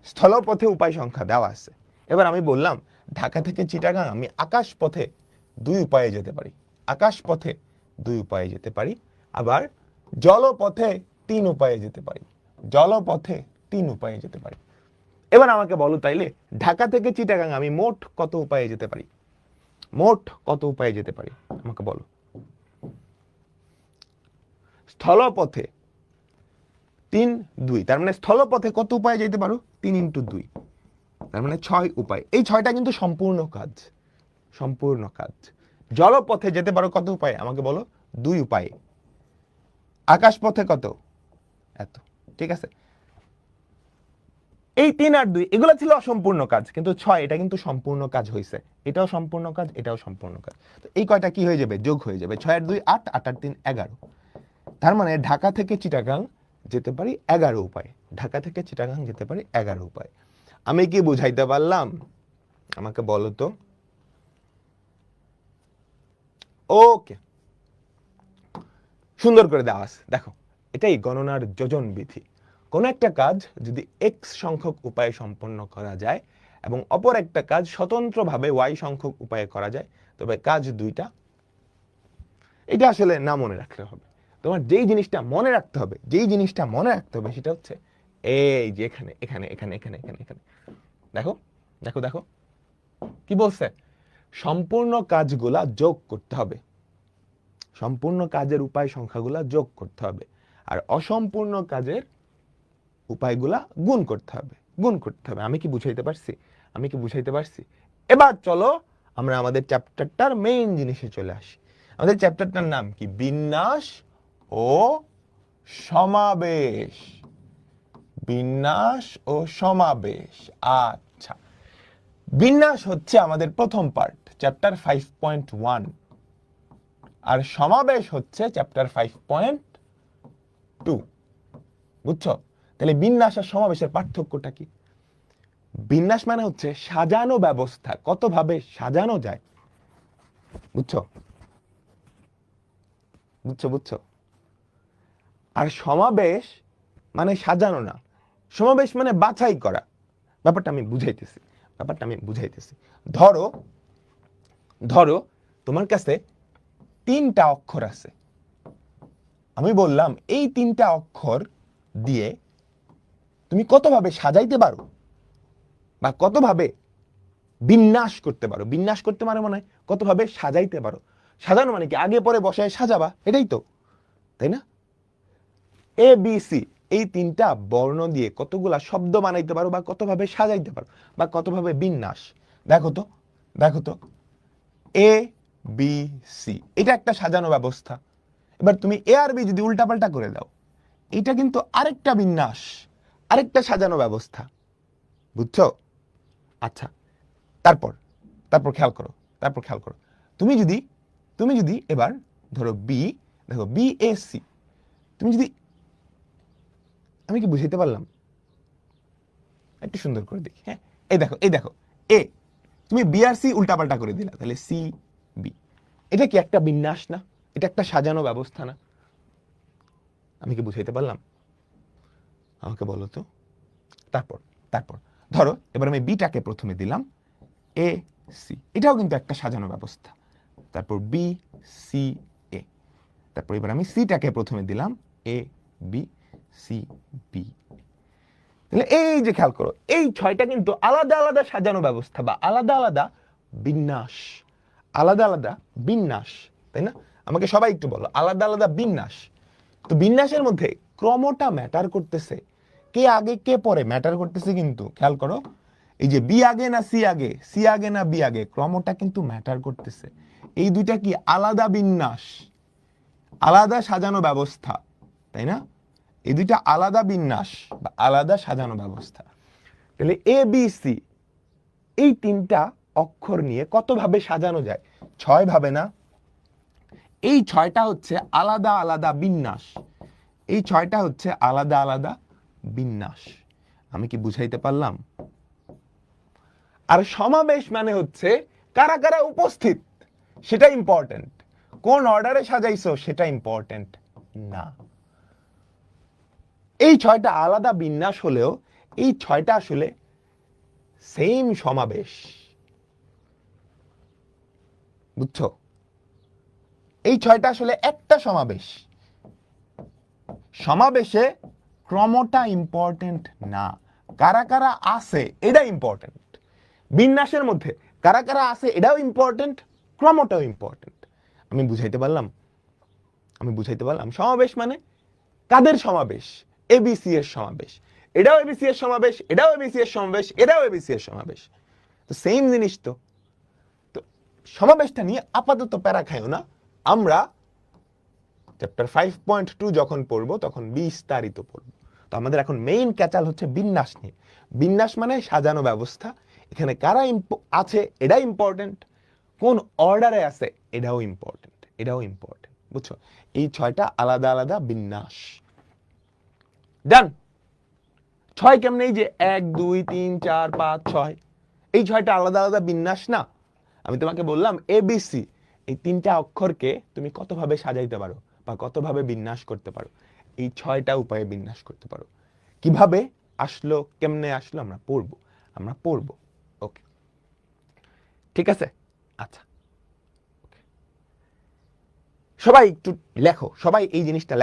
স্থলপথে উপায় সংখ্যা দেওয়া আছে। এবার আমি বললাম ঢাকা থেকে চিটাগাং আমি আকাশ পথে 2 উপায়ে যেতে পারি, আকাশ পথে 2 উপায়ে যেতে পারি, আবার জলপথে 3 উপায়ে যেতে পারি, জলপথে 3 উপায়ে যেতে পারি। এবার আমাকে বলো তাইলে ঢাকা থেকে চিটাগাং আমি মোট কত উপায়ে যেতে পারি? মোট কত উপায়ে যেতে পারি আমাকে বলো। স্থলপথে 3, 2, তার মানে স্থলপথে কত উপায়ে যেতে পারো? 3 × 2, তার মানে 6 উপায়। এই 6টা কিন্তু সম্পূর্ণ কাজ, সম্পূর্ণ কাজ। জলপথে যেতে পারো কত উপায়ে আমাকে বলো? 2 উপায়ে। আকাশ পথে কত? এত। ঠিক আছে, এই 3 আর 2 এগুলো ছিল অসম্পূর্ণ কাজ, কিন্তু 6 এটা কিন্তু সম্পূর্ণ কাজ হয়েছে। এটাও সম্পূর্ণ কাজ, এটাও সম্পূর্ণ কাজ। তো এই কয়টা কি হয়ে যাবে? যোগ হয়ে যাবে। 6 আর 2 8, 8 আর 3 11। তার মানে ঢাকা থেকে চিটাগাং যেতে পারি 11 উপায়, ঢাকা থেকে চিটাগাং যেতে পারি 11 উপায়। আমি কি বুঝাইতে পারলাম? আমাকে বলো তো। ওকে, সুন্দর করে দেওয়া আছে, দেখো এটাই গণনার যোজন বিধি। কোন একটা কাজ যদি x সংখ্যক উপায়ে সম্পন্ন করা যায় এবং অপর একটা কাজ স্বতন্ত্রভাবে y সংখ্যক উপায়ে করা যায়, তবে কাজ দুইটা। এটা আসলে না মনে রাখলে হবে, তোমার যেই জিনিসটা মনে রাখতে হবে, যেই জিনিসটা মনে রাখতে হবে সেটা হচ্ছে এই যে এখানে এখানে এখানে এখানে এখানে এখানে দেখো দেখো দেখো কি বলছে? সম্পূর্ণ কাজগুলা যোগ করতে হবে, সম্পূর্ণ কাজের উপায় সংখ্যাগুলা যোগ করতে হবে, আর অসম্পূর্ণ কাজের উপায়গুলা গুণ করতে হবে, গুণ করতে হবে। আমি কি বুঝাইতে পারছি? আমি কি বুঝাইতে পারছি? এবার চলো আমরা আমাদের চ্যাপ্টারটার মেইন জিনিসে চলে আসি। আমাদের চ্যাপ্টারটার নাম কি? বিন্যাস ও সমাবেশ। বিন্যাস ও সমাবেশ। আচ্ছা, বিন্যাস হচ্ছে আমাদের প্রথম পার্ট, চ্যাপ্টার 5.1, আর সমাবেশ হচ্ছে চ্যাপ্টার 5.2। বুঝছো? তাহলে বিন্যাস আর সমাবেশের পার্থক্যটা কি? বিন্যাস মানে হচ্ছে সাজানো ব্যবস্থা, কতভাবে সাজানো যায়। বুঝছো? বুঝছো বুঝছো? আর সমাবেশ মানে সাজানো না, সমাবেশ মানে বাছাই করা। ব্যাপারটা আমি বুঝাইতেছি। ধরো ধরো তোমার কাছে 3টা অক্ষর আছে, আমি বললাম এই 3টা অক্ষর দিয়ে তুমি কতভাবে সাজাইতে পারো বা কতভাবে বিন্যাস করতে পারো। বিন্যাস করতে পারো মানে কতভাবে সাজাইতে পারো। সাজানো মানে কি আগে পরে বসায় সাজাবা, এটাই তো, তাই না? এ বি সি এই 3টা বর্ণ দিয়ে কতগুলা শব্দ বানাইতে পারো বা কতভাবে সাজাইতে পারো বা কতভাবে বিন্যাস। দেখো তো এ বি সি এটা একটা সাজানো ব্যবস্থা। এবার তুমি এ আর বি যদি উল্টাপাল্টা করে দাও, এটা কিন্তু আরেকটা বিন্যাস, আরেকটা সাজানো ব্যবস্থা। বুঝছো? আচ্ছা, তারপর খেয়াল করো তুমি যদি এবার ধরো বি, দেখো বি এ সি, তুমি যদি, আমি কি বুঝাইতে পারলাম? একটু সুন্দর করে দেখি। হ্যাঁ, এই দেখো এ, তুমি বি আর সি উল্টাপাল্টা করে দিলা, তাহলে সি বি। এটা কি একটা বিন্যাস না? এটা একটা সাজানো ব্যবস্থা না? আমি কি বুঝাইতে পারলাম? আমাকে বলো তো। তারপর ধরো এবার আমি বিটাকে প্রথমে দিলাম এ সি, এটাও কিন্তু একটা সাজানো ব্যবস্থা। তারপর বি সি এ, তারপর এবার আমি সিটাকে প্রথমে দিলাম এ বি সি বি। তাহলে এই যে খেয়াল করো, এই 6টা কিন্তু আলাদা আলাদা সাজানো ব্যবস্থা বা আলাদা আলাদা বিন্যাস, তাই না? আমাকে সবাই একটু বলো, আলাদা আলাদা বিন্যাস। তো বিন্যাসের মধ্যে ক্রমটা ম্যাটার করতেছে, কে আগে কে পরে ম্যাটার করতেছে। কিন্তু খেয়াল করো, এই যে বি আগে না সি আগে, সি আগে না বি আগে, ক্রমটা কিন্তু ম্যাটার করতেছে। এই দুইটা কি আলাদা বিন্যাস, আলাদা সাজানো ব্যবস্থা, তাই না? এই দুইটা আলাদা বিন্যাস বা আলাদা সাজানো ব্যবস্থা। তাহলে এ বি সি এই 3টা অক্ষর নিয়ে কতভাবে সাজানো যায়? 6 ভাবে না? এই 6টা হচ্ছে আলাদা আলাদা বিন্যাস, এই 6টা হচ্ছে আলাদা আলাদা বিন্যাস। আমি কি বুঝাইতে পারলাম? আর সমাবেশ মানে হচ্ছে কারা কারা উপস্থিত সেটা ইম্পর্টেন্ট, কোন অর্ডারে সাজাইছো সেটা ইম্পর্টেন্ট না। এই 6টা আলাদা বিন্যাস হলেও এই 6টা আসলে সেম সমাবেশ। বুঝছো? এই 6টা আসলে একটা সমাবেশ। সমাবেশে ক্রমটা ইম্পর্টেন্ট না, কারা কারা আছে এটা ইম্পর্টেন্ট। বিন্যাসের মধ্যে কারা কারা আছে এটাও ইম্পর্টেন্ট, ক্রমটাও ইম্পর্টেন্ট। আমি বুঝাইতে পারলাম? সমাবেশ মানে কাদের সমাবেশ? এবিসি এর সমাবেশ। এটাও এবিসি এর সমাবেশ, এটাও এবিসি এর সমাবেশ, এটাও এবিসি এর সমাবেশ। তো সেম জিনিস তো। তো সমাবেশটা নিয়ে আপাতত প্যারা খাইও না, আমরা চ্যাপ্টার 5.2 যখন পড়বো তখন বিস্তারিত পড়বো। তো আমাদের এখন মেইন ক্যাচাল হচ্ছে বিন্যাস নিয়ে। বিন্যাস মানে সাজানো ব্যবস্থা, এখানে কারা আছে এটা ইম্পর্টেন্ট, কোন অর্ডারে আছে এটাও ইম্পর্টেন্ট। বুঝছো? এই 6টা আলাদা আলাদা বিন্যাস। ডান। 6 কেমনে? এই যে 1 2 3 4 5 6, এই 6টা আলাদা আলাদা বিন্যাস না? আমি তোমাকে বললাম এবিসি এই 3টা অক্ষরকে তুমি কতভাবে সাজাইতে পারো বা কতভাবে বিন্যাস করতে পারো। এই 6টা উপায়ে বিন্যাস করতে পারো। কিভাবে আসলো, কেমনে আসলো আমরা পড়বো। ওকে, ঠিক আছে? আচ্ছা, সবাই একটু লেখো, সবাই এই জিনিসটা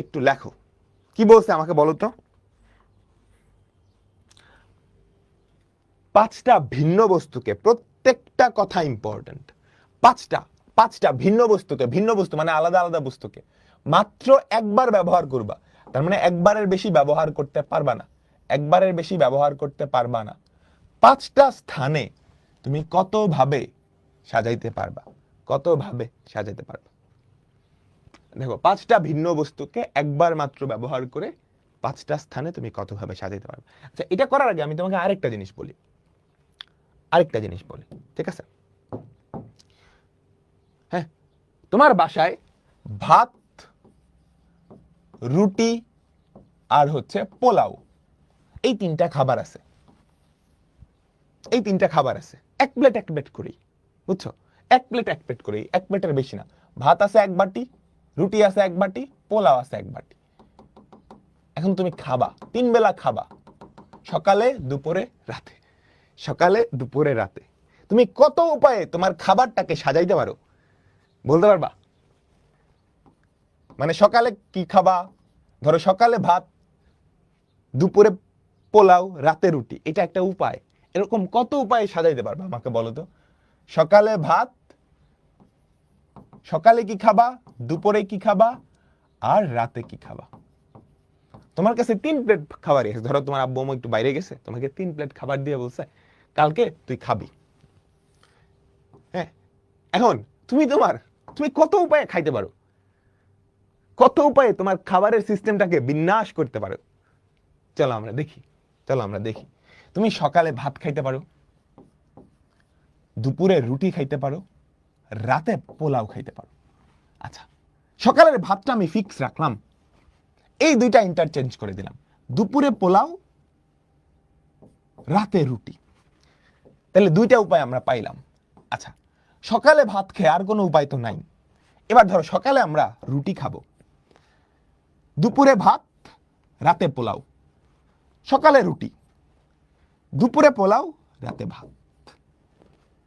একটু লেখো। কি বলছে আমাকে বলো তো? 5টা ভিন্ন বস্তুকে, প্রত্যেকটা কথা ইম্পর্টেন্ট। 5টা ভিন্ন বস্তু মানে আলাদা আলাদা বস্তুকে মাত্র একবার ব্যবহার করবা। তার মানে একবারের বেশি ব্যবহার করতে পারবা না। 5টা স্থানে তুমি কতভাবে সাজাইতে পারবা? দেখো, 5টা ভিন্ন বস্তুকে একবার মাত্র ব্যবহার করে পাঁচটা স্থানে তুমি কতভাবে সাজাইতে পারবে। আচ্ছা, এটা করার আগে আমি তোমাকে আরেকটা জিনিস বলি, ঠিক আছে? হ্যাঁ, তোমার বাসায় ভাত, রুটি আর হচ্ছে পোলাও, এই তিনটা খাবার আছে, এক প্লেট করেই, বুঝছো? এক প্লেট করেই, এক প্লেটের বেশি না। ভাত আছে এক বাটি, রুটি আছে এক বাটি, পোলাও আছে এক বাটি। এখন তুমি খাবা, 3 বেলা খাবা, সকালে দুপুরে রাতে। তুমি কত উপায়ে তোমার খাবারটাকে সাজাইতে পারো বলতে পারবা? মানে সকালে কি খাবা, ধরো সকালে ভাত, দুপুরে পোলাও, রাতে রুটি, এটা একটা উপায়। এরকম কত উপায়ে সাজাইতে পারবা আমাকে বলো তো? সকালে ভাত, সকালে কি খাবা, দুপুরে কি খাবা, আর রাতে কি খাবা। তোমার কাছে 3 প্লেট খাবার এসে, ধরো তোমার আব্বু আম্মু একটু বাইরে গেছে, তোমাকে 3 প্লেট খাবার দিয়ে বলছে কালকে তুই খাবি। হ্যাঁ, এখন তুমি কত উপায়ে খাইতে পারো, কত উপায়ে তোমার খাবারের সিস্টেমটাকে বিন্যাস করতে পারো। চলো আমরা দেখি। তুমি সকালে ভাত খাইতে পারো, দুপুরে রুটি খাইতে পারো, রাতে পোলাও খাইতে পারো। আচ্ছা, সকালের ভাতটা আমি ফিক্স রাখলাম, এই দুইটা ইন্টারচেঞ্জ করে দিলাম, দুপুরে পোলাও, রাতে রুটি। তাহলে দুইটা উপায় আমরা পাইলাম। আচ্ছা, সকালে ভাত খেয়ে আর কোনো উপায় তো নাই। এবার ধরো সকালে আমরা রুটি খাবো, দুপুরে ভাত, রাতে পোলাও। সকালে রুটি, দুপুরে পোলাও, রাতে ভাত।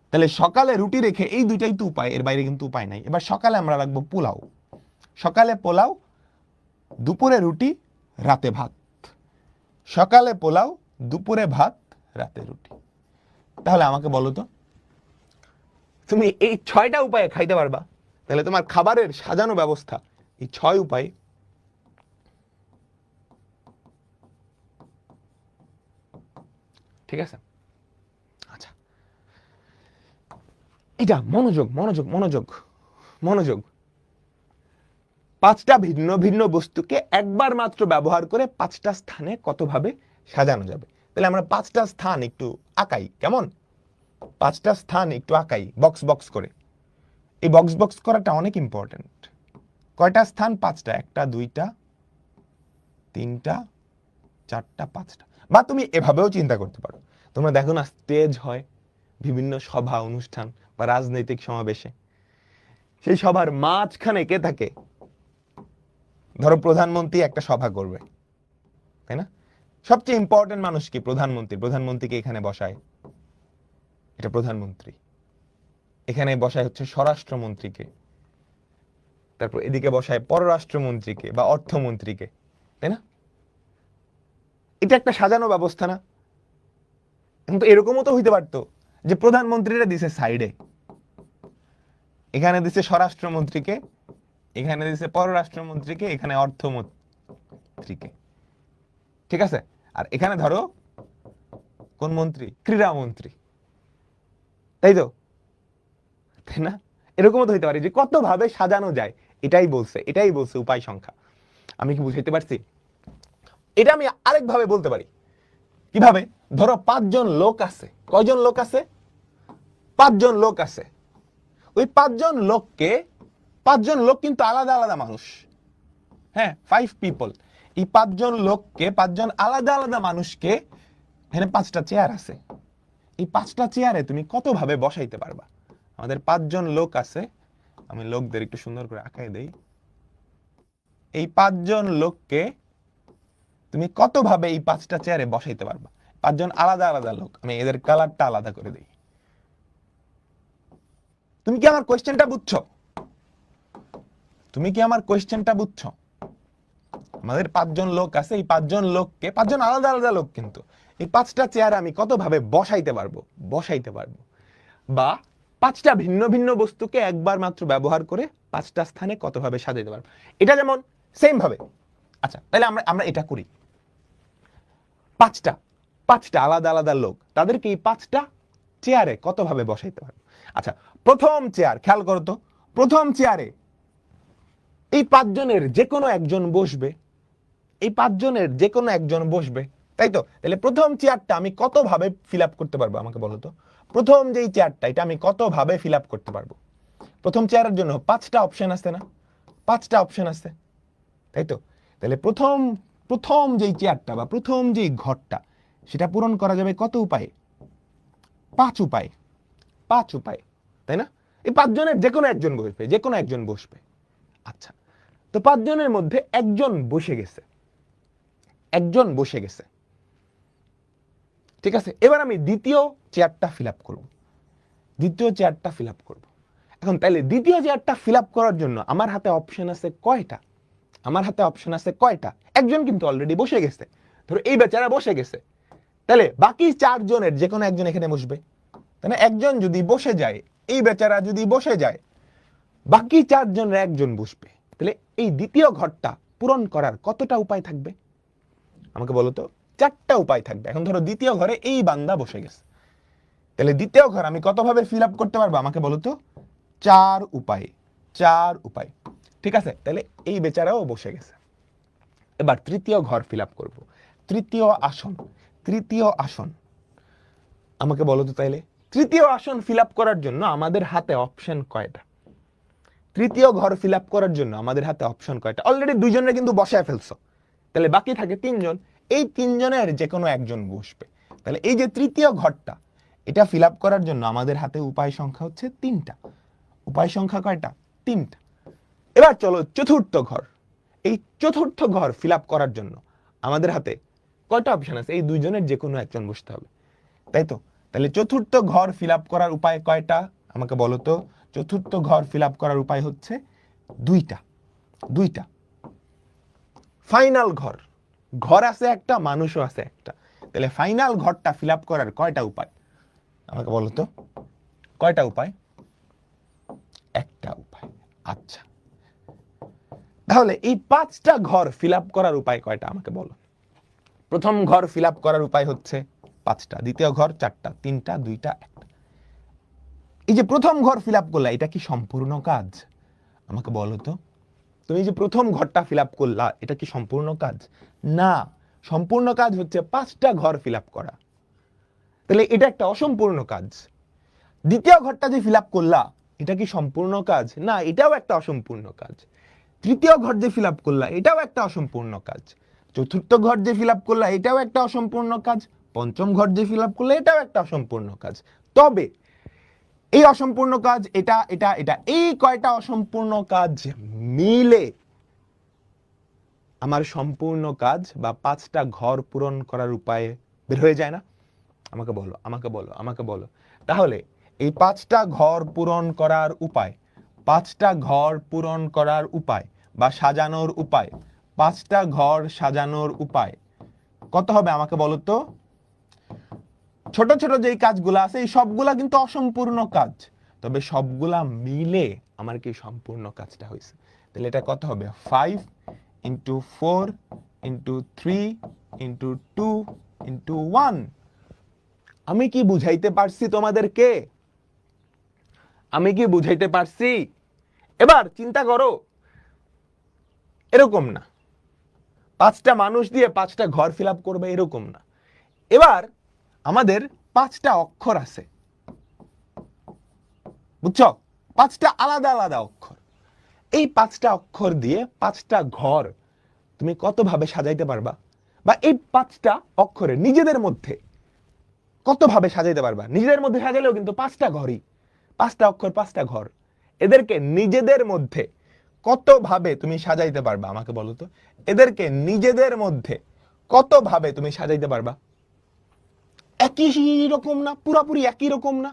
তাহলে সকালে রুটি রেখে এই দুইটাই তো উপায়, এর বাইরে কিন্তু উপায় নাই। এবার সকালে আমরা রাখবো পোলাও, সকালে পোলাও, দুপুরে রুটি, রাতে ভাত। সকালে পোলাও, দুপুরে ভাত, রাতে রুটি। তাহলে আমাকে বলো তো, তুমি এই 6টা উপায়ে খাইতে পারবা? তাহলে তোমার খাবারের সাজানো ব্যবস্থা এই 6 উপায়ে। ঠিক আছে? আচ্ছা, এটা মনোযোগ। 5টা ভিন্ন ভিন্ন বস্তুকে একবার মাত্র ব্যবহার করে 5টা স্থানে কতভাবে সাজানো যাবে। তাহলে আমরা 5টা স্থান একটু আঁকাই, কেমন? 5টা স্থান একটু আঁকাই বক্স করে। এই বক্স করাটা অনেক ইম্পর্টেন্ট। কয়টা স্থান? 5টা। 1টা 2টা 3টা 4টা 5টা। বা তুমি এভাবেও চিন্তা করতে পারো, তোমরা দেখো না স্টেজ হয় বিভিন্ন সভা অনুষ্ঠান বা রাজনৈতিক সমাবেশে, সেই সভার মাঝখানে কে থাকে? ধরো প্রধানমন্ত্রী একটা সভা করবে, তাই না? সবচেয়ে ইম্পর্টেন্ট মানুষ কি? প্রধানমন্ত্রীকে এখানে বসায়, এটা প্রধানমন্ত্রী। এখানে বসায় হচ্ছে স্বরাষ্ট্রমন্ত্রীকে, তারপর এদিকে বসায় পররাষ্ট্রমন্ত্রীকে বা অর্থমন্ত্রীকে, তাই না? এটা একটা সাজানো ব্যবস্থা না? কিন্তু এরকমও তো হইতে পারতো যে প্রধানমন্ত্রীরা দিছে সাইডে, এখানে দিছে স্বরাষ্ট্রমন্ত্রীকে, এখানে দিছে পররাষ্ট্রমন্ত্রীকে, এখানে অর্থমন্ত্রীকে, ঠিক আছে? আর এখানে ধরো কোন মন্ত্রী? ক্রীড়ামন্ত্রী, তাই তো, তাই না? এরকমও তো হইতে পারে যে কত ভাবে সাজানো যায়। এটাই বলছে উপায় সংখ্যা। আমি কি বুঝাইতে পারছি? এটা আমি আরেকভাবে বলতে পারি। কিভাবে? ধরো 5 জন লোক আছে। কয়জন লোক আছে? 5 জন লোক আছে। ওই 5 জন লোক কিন্তু আলাদা আলাদা মানুষ। হ্যাঁ, 5 পিপল। এই 5 জন লোককে, 5 জন আলাদা আলাদা মানুষকে, এখানে 5টা চেয়ার আছে। এই 5টা চেয়ারে তুমি কত ভাবে বসাইতে পারবা? আমাদের 5 জন লোক আছে, আমি লোকদের একটু সুন্দর করে আঁকাই দেই। এই 5 জন লোককে তুমি কত ভাবে এই 5টা চেয়ারে বসাইতে পারবা? 5 জন আলাদা আলাদা লোক, আমি এদের কালারটা আলাদা করে দেই। তুমি কি আমার কোয়েশ্চেনটা বুঝছো? আমাদের 5 জন লোক আছে, এই 5 জন লোককে, 5 জন আলাদা আলাদা লোক, কিন্তু এই 5টা চেয়ারে আমি কত ভাবে বসাইতে পারবো? বা 5টা ভিন্ন ভিন্ন বস্তুকে একবার মাত্র ব্যবহার করে 5টা স্থানে কত ভাবে সাজাইতে পারবো? এটা যেমন সেম ভাবে। আচ্ছা, তাহলে আমরা এটা করি। 5টা আলাদা আলাদা লোক, তাদেরকে এই 5টা চেয়ারে কত ভাবে বসাইতে পারবো? আচ্ছা, প্রথম চেয়ার খেয়াল করো তো, প্রথম চেয়ারে এই 5 জনের যে কোনো একজন বসবে। এই 5 জনের যে কোনো একজন বসবে, তাই তো? তাহলে প্রথম চেয়ারটা আমি কত ভাবে ফিল আপ করতে পারবো আমাকে বলো তো? প্রথম যেই চেয়ারটা এটা আমি কত ভাবে ফিল আপ করতে পারবো? প্রথম চেয়ারের জন্য 5টা অপশন আছে না? 5টা অপশন আছে, তাই তো? তাহলে প্রথম যেই চেয়ারটা বা প্রথম যেই ঘরটা সেটা পূরণ করা যাবে কত উপায়ে? 5 উপায়। 5 উপায়, তাই না? এই 5 জনের যে কোনো একজন বসবে, যে কোনো একজন বসবে। আচ্ছা, তো 5 জনের মধ্যে একজন বসে গেছে, একজন বসে গেছে, ঠিক আছে? এবার আমি দ্বিতীয় চেয়ারটা ফিল আপ করবো, দ্বিতীয় চেয়ারটা ফিল আপ করবো। এখন তাহলে দ্বিতীয় চেয়ারটা ফিল আপ করার জন্য আমার হাতে অপশন আছে কয়টা? আমার হাতে অপশন আছে কয়টা? একজন কিন্তু অলরেডি বসে গেছে, ধরো এই বেচারা বসে গেছে, তাহলে বাকি 4 জনের যে কোনো একজন এখানে বসবে, তাই না? একজন যদি বসে যায়, এই বেচারা যদি বসে যায়, বাকি 4 জনের একজন বসবে। তাহলে এই দ্বিতীয় ঘরটা পূরণ করার কতটা উপায় থাকবে আমাকে বলো তো? 4টা উপায় থাকবে। এখন ধরো দ্বিতীয় ঘরে এই বান্দা বসে গেছে, তাহলে দ্বিতীয় ঘর আমি কত ভাবে ফিল আপ করতে পারবো আমাকে বলো তো? 4 উপায়, 4 উপায়, ঠিক আছে? তাহলে এই বেচারাও বসে গেছে। এবার তৃতীয় ঘর ফিল আপ করবো, তৃতীয় আসন, তৃতীয় আসন আমাকে বলো তো তাইলে তৃতীয় আসন ফিল আপ করার জন্য আমাদের হাতে অপশন কয়টা? তৃতীয় ঘর ফিল আপ করার জন্য আমাদের হাতে অপশন কয়টা? অলরেডি 2 জনের কিন্তু বসায় ফেলছো, তাহলে বাকি থাকে 3 জন। এই 3 জনের যে কোনো একজন বসবে। তাহলে এই যে তৃতীয় ঘরটা এটা ফিল আপ করার জন্য আমাদের হাতে উপায় সংখ্যা হচ্ছে 3টা। উপায় সংখ্যা কয়টা? 3টা। এবার চলো চতুর্থ ঘর, এই চতুর্থ ঘর ফিল আপ করার জন্য আমাদের হাতে কয়টা অপশন আছে? এই 2 জনের যে কোনো একজন বসতে হবে, তাই তো? তাহলে চতুর্থ ঘর ফিল আপ করার উপায় কয়টা আমাকে বলো তো? চতুর্থ ঘর ফিল আপ করার উপায় হচ্ছে 2টা, 2টা। ফাইনাল ঘর, ঘর আছে একটা, মানুষও আছে একটা, তাহলে ফাইনাল ঘরটা ফিল আপ করার কয়টা উপায় আমাকে বলো তো? কয়টা উপায়? একটা উপায়। আচ্ছা, তাহলে এই 5টা ঘর ফিল আপ করার উপায় কয়টা আমাকে বলো? প্রথম ঘর ফিল আপ করার উপায় হচ্ছে 5টা, দ্বিতীয় ঘর 4টা, 3টা, 2টা, 1টা। এই যে প্রথম ঘর ফিল আপ করলা, এটা কি সম্পূর্ণ কাজ আমাকে বলো তো? তুমি যে প্রথম ঘরটা ফিল আপ করলা, এটা কি সম্পূর্ণ কাজ? না, সম্পূর্ণ কাজ হচ্ছে 5টা ঘর ফিল আপ করা, তাহলে এটা একটা অসম্পূর্ণ কাজ। দ্বিতীয় ঘরটা যে ফিল আপ করলা, এটা কি সম্পূর্ণ কাজ? না, এটাও একটা অসম্পূর্ণ কাজ। তৃতীয় ঘর যে ফিল আপ করলা, এটাও একটা অসম্পূর্ণ কাজ। চতুর্থ ঘর যে ফিল আপ করলা, এটাও একটা অসম্পূর্ণ কাজ। পঞ্চম ঘর যে ফিল আপ করলা, এটাও একটা অসম্পূর্ণ কাজ। তবে এই অসম্পূর্ণ কাজ, এটা এটা এটা এই কয়টা অসম্পূর্ণ কাজ মিলে আমার সম্পূর্ণ কাজ বা 5টা ঘর পূরণ করার উপায় বের হয়ে যায় না? আমাকে বলো, আমাকে বলো, আমাকে বলো। তাহলে এই 5টা ঘর পূরণ করার উপায়, 5টা ঘর পূরণ করার উপায় বা সাজানোর উপায়, 5টা ঘর সাজানোর উপায় কত হবে আমাকে বলো তো? ছোট ছোট যেই কাজগুলো আছে এই সবগুলা কিন্তু অসম্পূর্ণ কাজ, তবে সবগুলা মিলে আমার কি সম্পূর্ণ কাজটা হয়েছে। তাহলে এটা কত হবে? 5 × 4 × 3 × 2 × 1। আমি কি বুঝাইতে পারছি তোমাদেরকে? আমি কি বুঝাইতে পারছি? এবার চিন্তা করো, এরকম না 5টা মানুষ দিয়ে 5টা ঘর ফিল আপ করবে, এরকম না। এবার আমাদের 5টা অক্ষর আছে, বুঝছো? 5টা আলাদা আলাদা অক্ষর। এই 5টা অক্ষর দিয়ে 5টা ঘর তুমি কত ভাবে সাজাইতে পারবা? বা এই 5টা অক্ষরে নিজেদের মধ্যে কত ভাবে সাজাইতে পারবা? নিজেদের মধ্যে সাজালেও কিন্তু 5টা ঘরই, 5টা অক্ষর 5টা ঘর, এদেরকে নিজেদের মধ্যে কত ভাবে তুমি সাজাইতে পারবা আমাকে বলো তো? এদেরকে নিজেদের মধ্যে কত ভাবে তুমি সাজাইতে পারবা? একই রকম না? পুরোপুরি একই রকম না?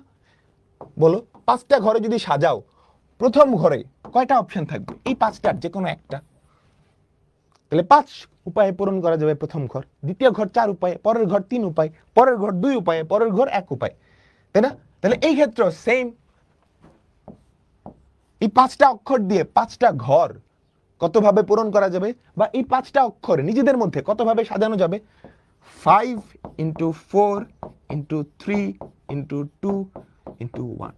বলো, 5টা ঘরে যদি সাজাও, প্রথম ঘরে কয়টা অপশন থাকবে? এই 5টার যে কোনো একটা। তাহলে 5 উপায়ে পূরণ করা যাবে প্রথম ঘর, দ্বিতীয় ঘর 4 উপায়ে, পরের ঘর 3 উপায়, পরের ঘর 2 উপায়ে, পরের ঘর 1 উপায়, তাই না? তাহলে এই ক্ষেত্রে সেম, এই 5টা অক্ষর দিয়ে 5টা ঘর কত ভাবে পূরণ করা যাবে বা এই 5টা অক্ষর নিজেদের মধ্যে কত ভাবে সাজানো যাবে? 5 × 4 × 3 × 2 × 1।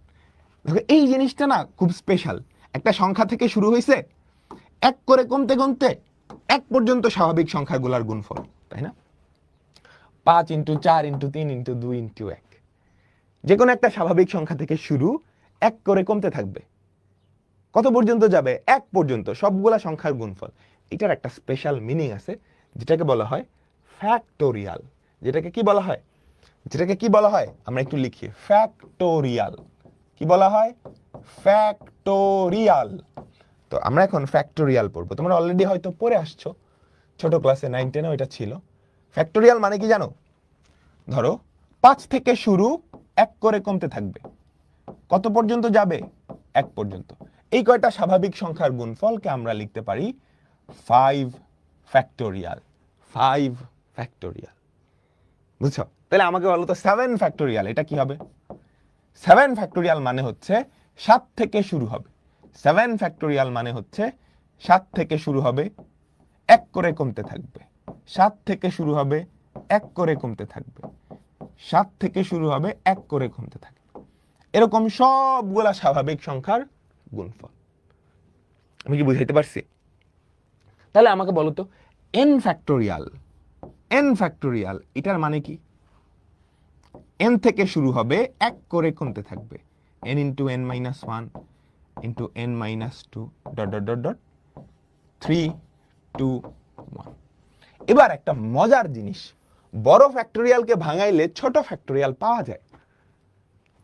দেখো এই জিনিসটা না খুব স্পেশাল। একটা সংখ্যা থেকে শুরু হয়েছে, 1 করে কমতে কমতে 1 পর্যন্ত স্বাভাবিক সংখ্যাগুলোর গুণফল, তাই না? 5 × 4 × 3 × 2 × 1, যে কোনো একটা স্বাভাবিক সংখ্যা থেকে শুরু 1 করে কমতে থাকবে। কত পর্যন্ত যাবে? 1 পর্যন্ত, সবগুলা সংখ্যার গুণফল। এটার একটা স্পেশাল মিনিং আছে, যেটাকে বলা হয় ফ্যাক্টোরিয়াল। যেটাকে কি বলা হয়? যেটাকে কি বলা হয়? আমরা একটু লিখি, ফ্যাক্টোরিয়াল। কি বলা হয়? ফ্যাক্টোরিয়াল। তো আমরা এখন ফ্যাক্টোরিয়াল পড়বো। তোমরা অলরেডি হয়তো পড়ে আসছো, ছোট ক্লাসে 9 10 ওইটা ছিল। ফ্যাক্টোরিয়াল মানে কি জানো? ধরো 5 থেকে শুরু 1 করে কমতে থাকবে। কত পর্যন্ত যাবে? 1 পর্যন্ত। এই কয়টা স্বাভাবিক সংখ্যার গুণফলকে আমরা লিখতে পারি 5 ফ্যাক্টোরিয়াল। 5 ফ্যাক্টোরিয়াল। বুঝছো? তাহলে আমাকে বলো তো 7 ফ্যাক্টোরিয়াল এটা কি হবে? 7 ফ্যাক্টোরিয়াল মানে হচ্ছে 7 থেকে শুরু হবে। 7 ফ্যাক্টোরিয়াল মানে হচ্ছে 7 থেকে শুরু হবে, 1 করে কমতে থাকবে। 7 থেকে শুরু হবে, 1 করে কমতে থাকবে। 7 থেকে শুরু হবে, 1 করে কমতে থাকবে। এরকম সবগুলা স্বাভাবিক সংখ্যার গুণফল। আমি কি বুঝাইতে পারছি? তাহলে আমাকে বলো তো n ফ্যাক্টোরিয়াল। n ফ্যাক্টোরিয়াল এটার মানে কি? n থেকে শুরু হবে, 1 করে কমতে থাকবে। n × n - 1 × n - 2 ... 3 2 1। এবার একটা মজার জিনিস, বড় ফ্যাক্টোরিয়ালকে ভাঙাইলে ছোট ফ্যাক্টোরিয়াল পাওয়া যায়।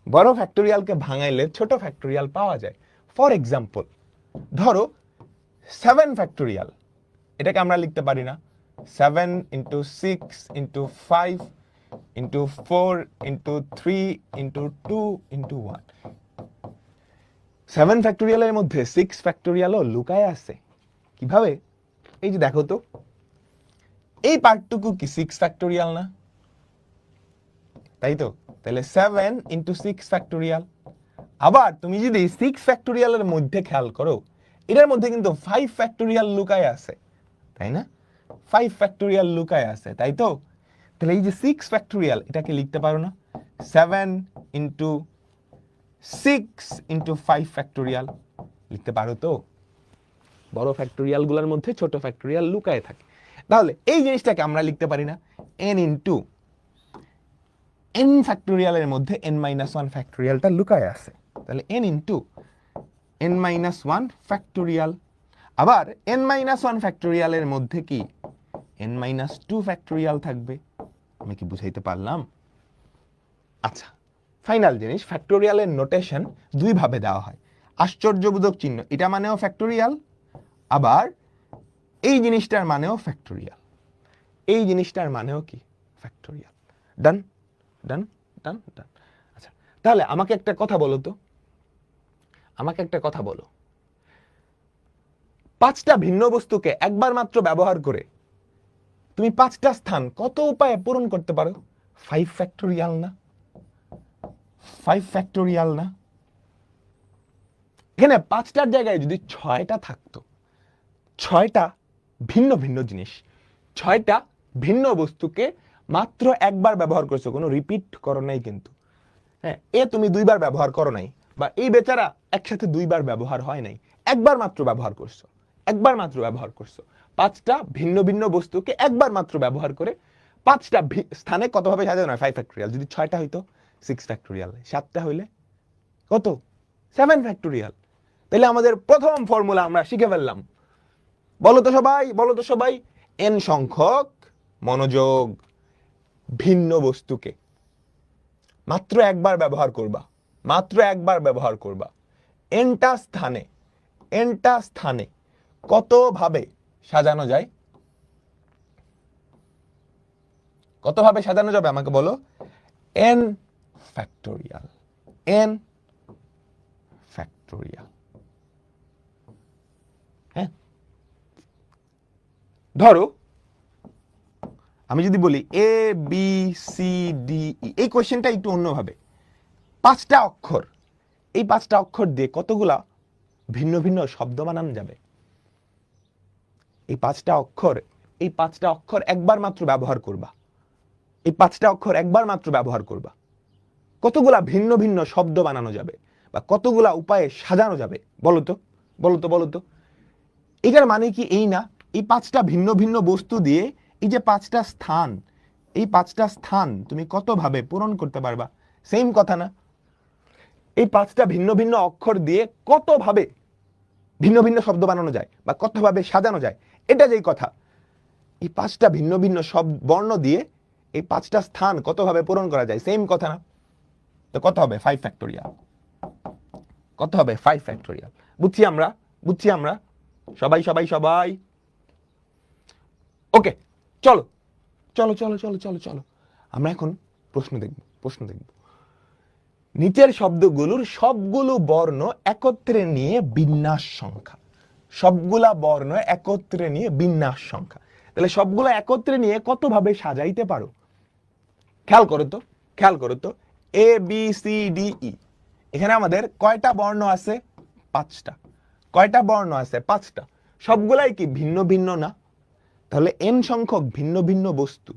বড় ফ্যাক্টোরিয়ালকে ভাঙাইলে ছোট ফ্যাক্টোরিয়াল পাওয়া যায়। ফর এক্সাম্পল, ধরো 7 ফ্যাক্টোরিয়াল, এটাকে আমরা লিখতে পারি না 7 × 6 × 5 × 4 × 3 × 2 × 1। 7 ফ্যাক্টোরিয়ালের মধ্যে 6 ফ্যাক্টোরিয়ালও লুকায় আছে। কিভাবে? এই যে দেখো তো, এই পার্টটুকু কি 6 ফ্যাক্টোরিয়াল না? তাই তো? তাহলে 7 × 6 ফ্যাক্টোরিয়াল। আবার তুমি যদি 6 ফ্যাক্টোরিয়ালের মধ্যে খেয়াল করো, এটার মধ্যে কিন্তু 5 ফ্যাক্টোরিয়াল লুকায় আছে, তাই না? 5 ফ্যাক্টোরিয়াল লুকায় আছে, তাই তো? তাহলে এই যে 6 ফ্যাক্টোরিয়াল, এটাকে লিখতে পারো না 7 × 6 × 5 ফ্যাক্টোরিয়াল? লিখতে পারো তো? বড় ফ্যাক্টোরিয়াল গুলোর মধ্যে ছোট ফ্যাক্টোরিয়াল লুকায় থাকে। তাহলে এই জিনিসটাকে আমরা লিখতে পারি না n × n ফ্যাক্টোরিয়ালের মধ্যে n - 1 ফ্যাক্টোরিয়ালটা লুকায় আছে। তাহলে n × n - 1 ফ্যাক্টোরিয়াল। আবার n - 1 ফ্যাক্টোরিয়ালের মধ্যে কি n - 2 ফ্যাক্টোরিয়াল থাকবে। আমি কি বুঝাইতে পারলাম? আচ্ছা, ফাইনাল জিনিস, ফ্যাক্টোরিয়ালের নোটেশন দুই ভাবে দেওয়া হয়। আশ্চর্যবোধক চিহ্ন, এটা মানেও ফ্যাক্টোরিয়াল, আবার এই জিনিসটার মানেও ফ্যাক্টোরিয়াল। এই জিনিসটার মানেও কি? ফ্যাক্টোরিয়াল। ডান ডান ডান ডান। আচ্ছা, তাহলে আমাকে একটা কথা বলো তো, আমাকে একটা কথা বলো, 5টা ভিন্ন বস্তুকে একবার মাত্র ব্যবহার করে তুমি 5টা স্থান কত উপায়ে পূরণ করতে পারো? 5 ফ্যাক্টোরিয়াল না? 5 ফ্যাক্টোরিয়াল না? এখানে 5টার জায়গায় যদি 6টা থাকতো, 6টা ভিন্ন ভিন্ন জিনিস, 6টা ভিন্ন বস্তুকে মাত্র একবার ব্যবহার করছো, কোনো রিপিট করো নাই কিন্তু। হ্যাঁ, এ তুমি 2বার ব্যবহার করো নাই, বা এই বেচারা একসাথে 2বার ব্যবহার হয় নাই, একবার মাত্র ব্যবহার করছো, একবার মাত্র ব্যবহার করছো। 5টা ভিন্ন ভিন্ন বস্তুকে একবার মাত্র ব্যবহার করে 5টা স্থানে কতভাবে সাজানো হয়? 5 ফ্যাক্টোরিয়াল। যদি 6টা হইতো 6 ফ্যাক্টোরিয়াল, 7টা হইলে কত? 7 ফ্যাক্টোরিয়াল। তাহলে আমাদের প্রথম ফর্মুলা আমরা শিখে ফেললাম। বলো তো সবাই, বলো তো সবাই, n সংখ্যক, মনোযোগ, ভিন্ন বস্তুকে মাত্র একবার ব্যবহার করবা, মাত্র একবার ব্যবহার করবা। nটা স্থানে কতভাবে সাজানো যায়? কতভাবে সাজানো যাবে আমাকে বলো? n factorial. n factorial. হ্যাঁ, ধরো আমি যদি বলি a b c d e, এই কোশ্চেনটা একটু অন্যভাবে। 5টা অক্ষর, এই 5টা অক্ষর দিয়ে কতগুলা ভিন্ন ভিন্ন শব্দ বানানো যাবে? এই 5টা অক্ষর একবার মাত্র ব্যবহার করবা, এই 5টা অক্ষর একবার মাত্র ব্যবহার করবা, কতগুলা ভিন্ন ভিন্ন শব্দ বানানো যাবে, বা কতগুলা উপায়ে সাজানো যাবে? বলো তো, বলো তো, বলো তো। এটার মানে কি এই না এই পাঁচটা ভিন্ন ভিন্ন বস্তু দিয়ে এই যে পাঁচটা স্থান, এই পাঁচটা স্থান তুমি কতভাবে পূরণ করতে পারবা? সেম কথা না? এই পাঁচটা ভিন্ন ভিন্ন অক্ষর দিয়ে কতভাবে ভিন্ন ভিন্ন শব্দ বানানো যায় বা কতভাবে সাজানো যায়, এটা যেই কথা। এই পাঁচটা ভিন্ন ভিন্ন সব বর্ণ দিয়ে এই পাঁচটা স্থান কতভাবে পূরণ করা যায়, সেম কথা না? তো কত হবে? 5 ফ্যাক্টোরিয়াল। কত হবে? 5 ফ্যাক্টোরিয়াল। বুঝছি আমরা? বুঝছি আমরা? সবাই সবাই সবাই ওকে, চলো চলো চলো চলো চলো চলো আমরা এখন প্রশ্ন দেখব। প্রশ্ন দেখব, নিচের শব্দগুলোর সবগুলো বর্ণ একত্রে নিয়ে বিন্যাস সংখ্যা। সবগুলা বর্ণ একত্রে নিয়ে বিন্যাস সংখ্যা। তাহলে সবগুলো একত্রে নিয়ে কতভাবে সাজাইতে পারো? খেয়াল করো তো, খেয়াল করো তো, A B C D E, এখানে আমাদের কয়টা বর্ণ আছে? 5টা। কয়টা বর্ণ আছে? 5টা। সবগুলাই কি ভিন্ন ভিন্ন না? তাহলে n সংখ্যক ভিন্ন ভিন্ন বস্তু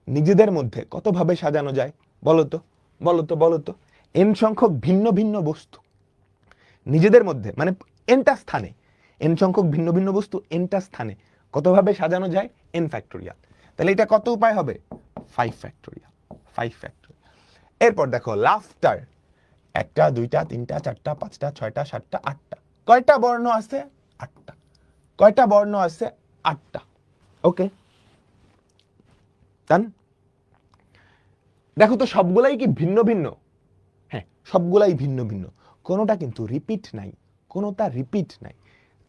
নিজেদের মধ্যে কতভাবে সাজানো যায়? বলো তো, বলো তো, বলো তো। n সংখ্যক ভিন্ন ভিন্ন বস্তু নিজেদের মধ্যে, মানে nটা স্থানে, n সংখ্যক ভিন্ন ভিন্ন বস্তু nটা স্থানে কতভাবে সাজানো যায়? n factorial. তাহলে এটা কত উপায় হবে? 5 ফ্যাক্টোরিয়াল। 5 ফ্যাক্টোরিয়াল। এরপর দেখো লাফটার, 1টা 2টা 3টা 4টা 5টা 6টা 7টা 8টা। কয়টা বর্ণ আছে? 8টা। কয়টা বর্ণ আছে? 8টা। ওকে, ডান। দেখো তো সবগুলাই কি ভিন্ন ভিন্ন? হ্যাঁ, সবগুলাই ভিন্ন ভিন্ন, কোনোটা কিন্তু রিপিট নাই, কোনোটা রিপিট নাই।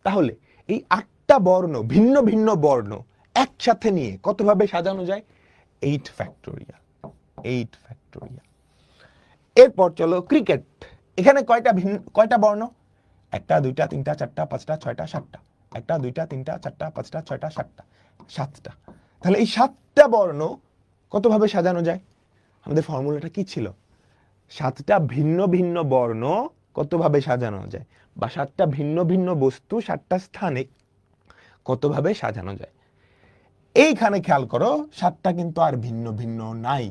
তাহলে এই 8টা বর্ণ, ভিন্ন ভিন্ন বর্ণ একসাথে নিয়ে কতভাবে সাজানো যায়? 8 ফ্যাক্টোরিয়াল। 8 ফ্যাক্টোরিয়াল। এরপর চলো ক্রিকেট, এখানে কয়টা বর্ণ? 1টা 2টা 3টা 4টা 5টা 6টা 7টা। 1টা 2টা 3টা 4টা 5টা 6টা 7টা। 7টা। তাহলে এই 7টা বর্ণ কতভাবে সাজানো যায়? আমাদের ফর্মুলাটা কি ছিল? 7টা ভিন্ন ভিন্ন বর্ণ কতভাবে সাজানো যায়, বা 7টা ভিন্ন ভিন্ন বস্তু 7টা স্থানে কতভাবে সাজানো যায়। এইখানে খেয়াল করো, 7টা কিন্তু আর ভিন্ন ভিন্ন নাই,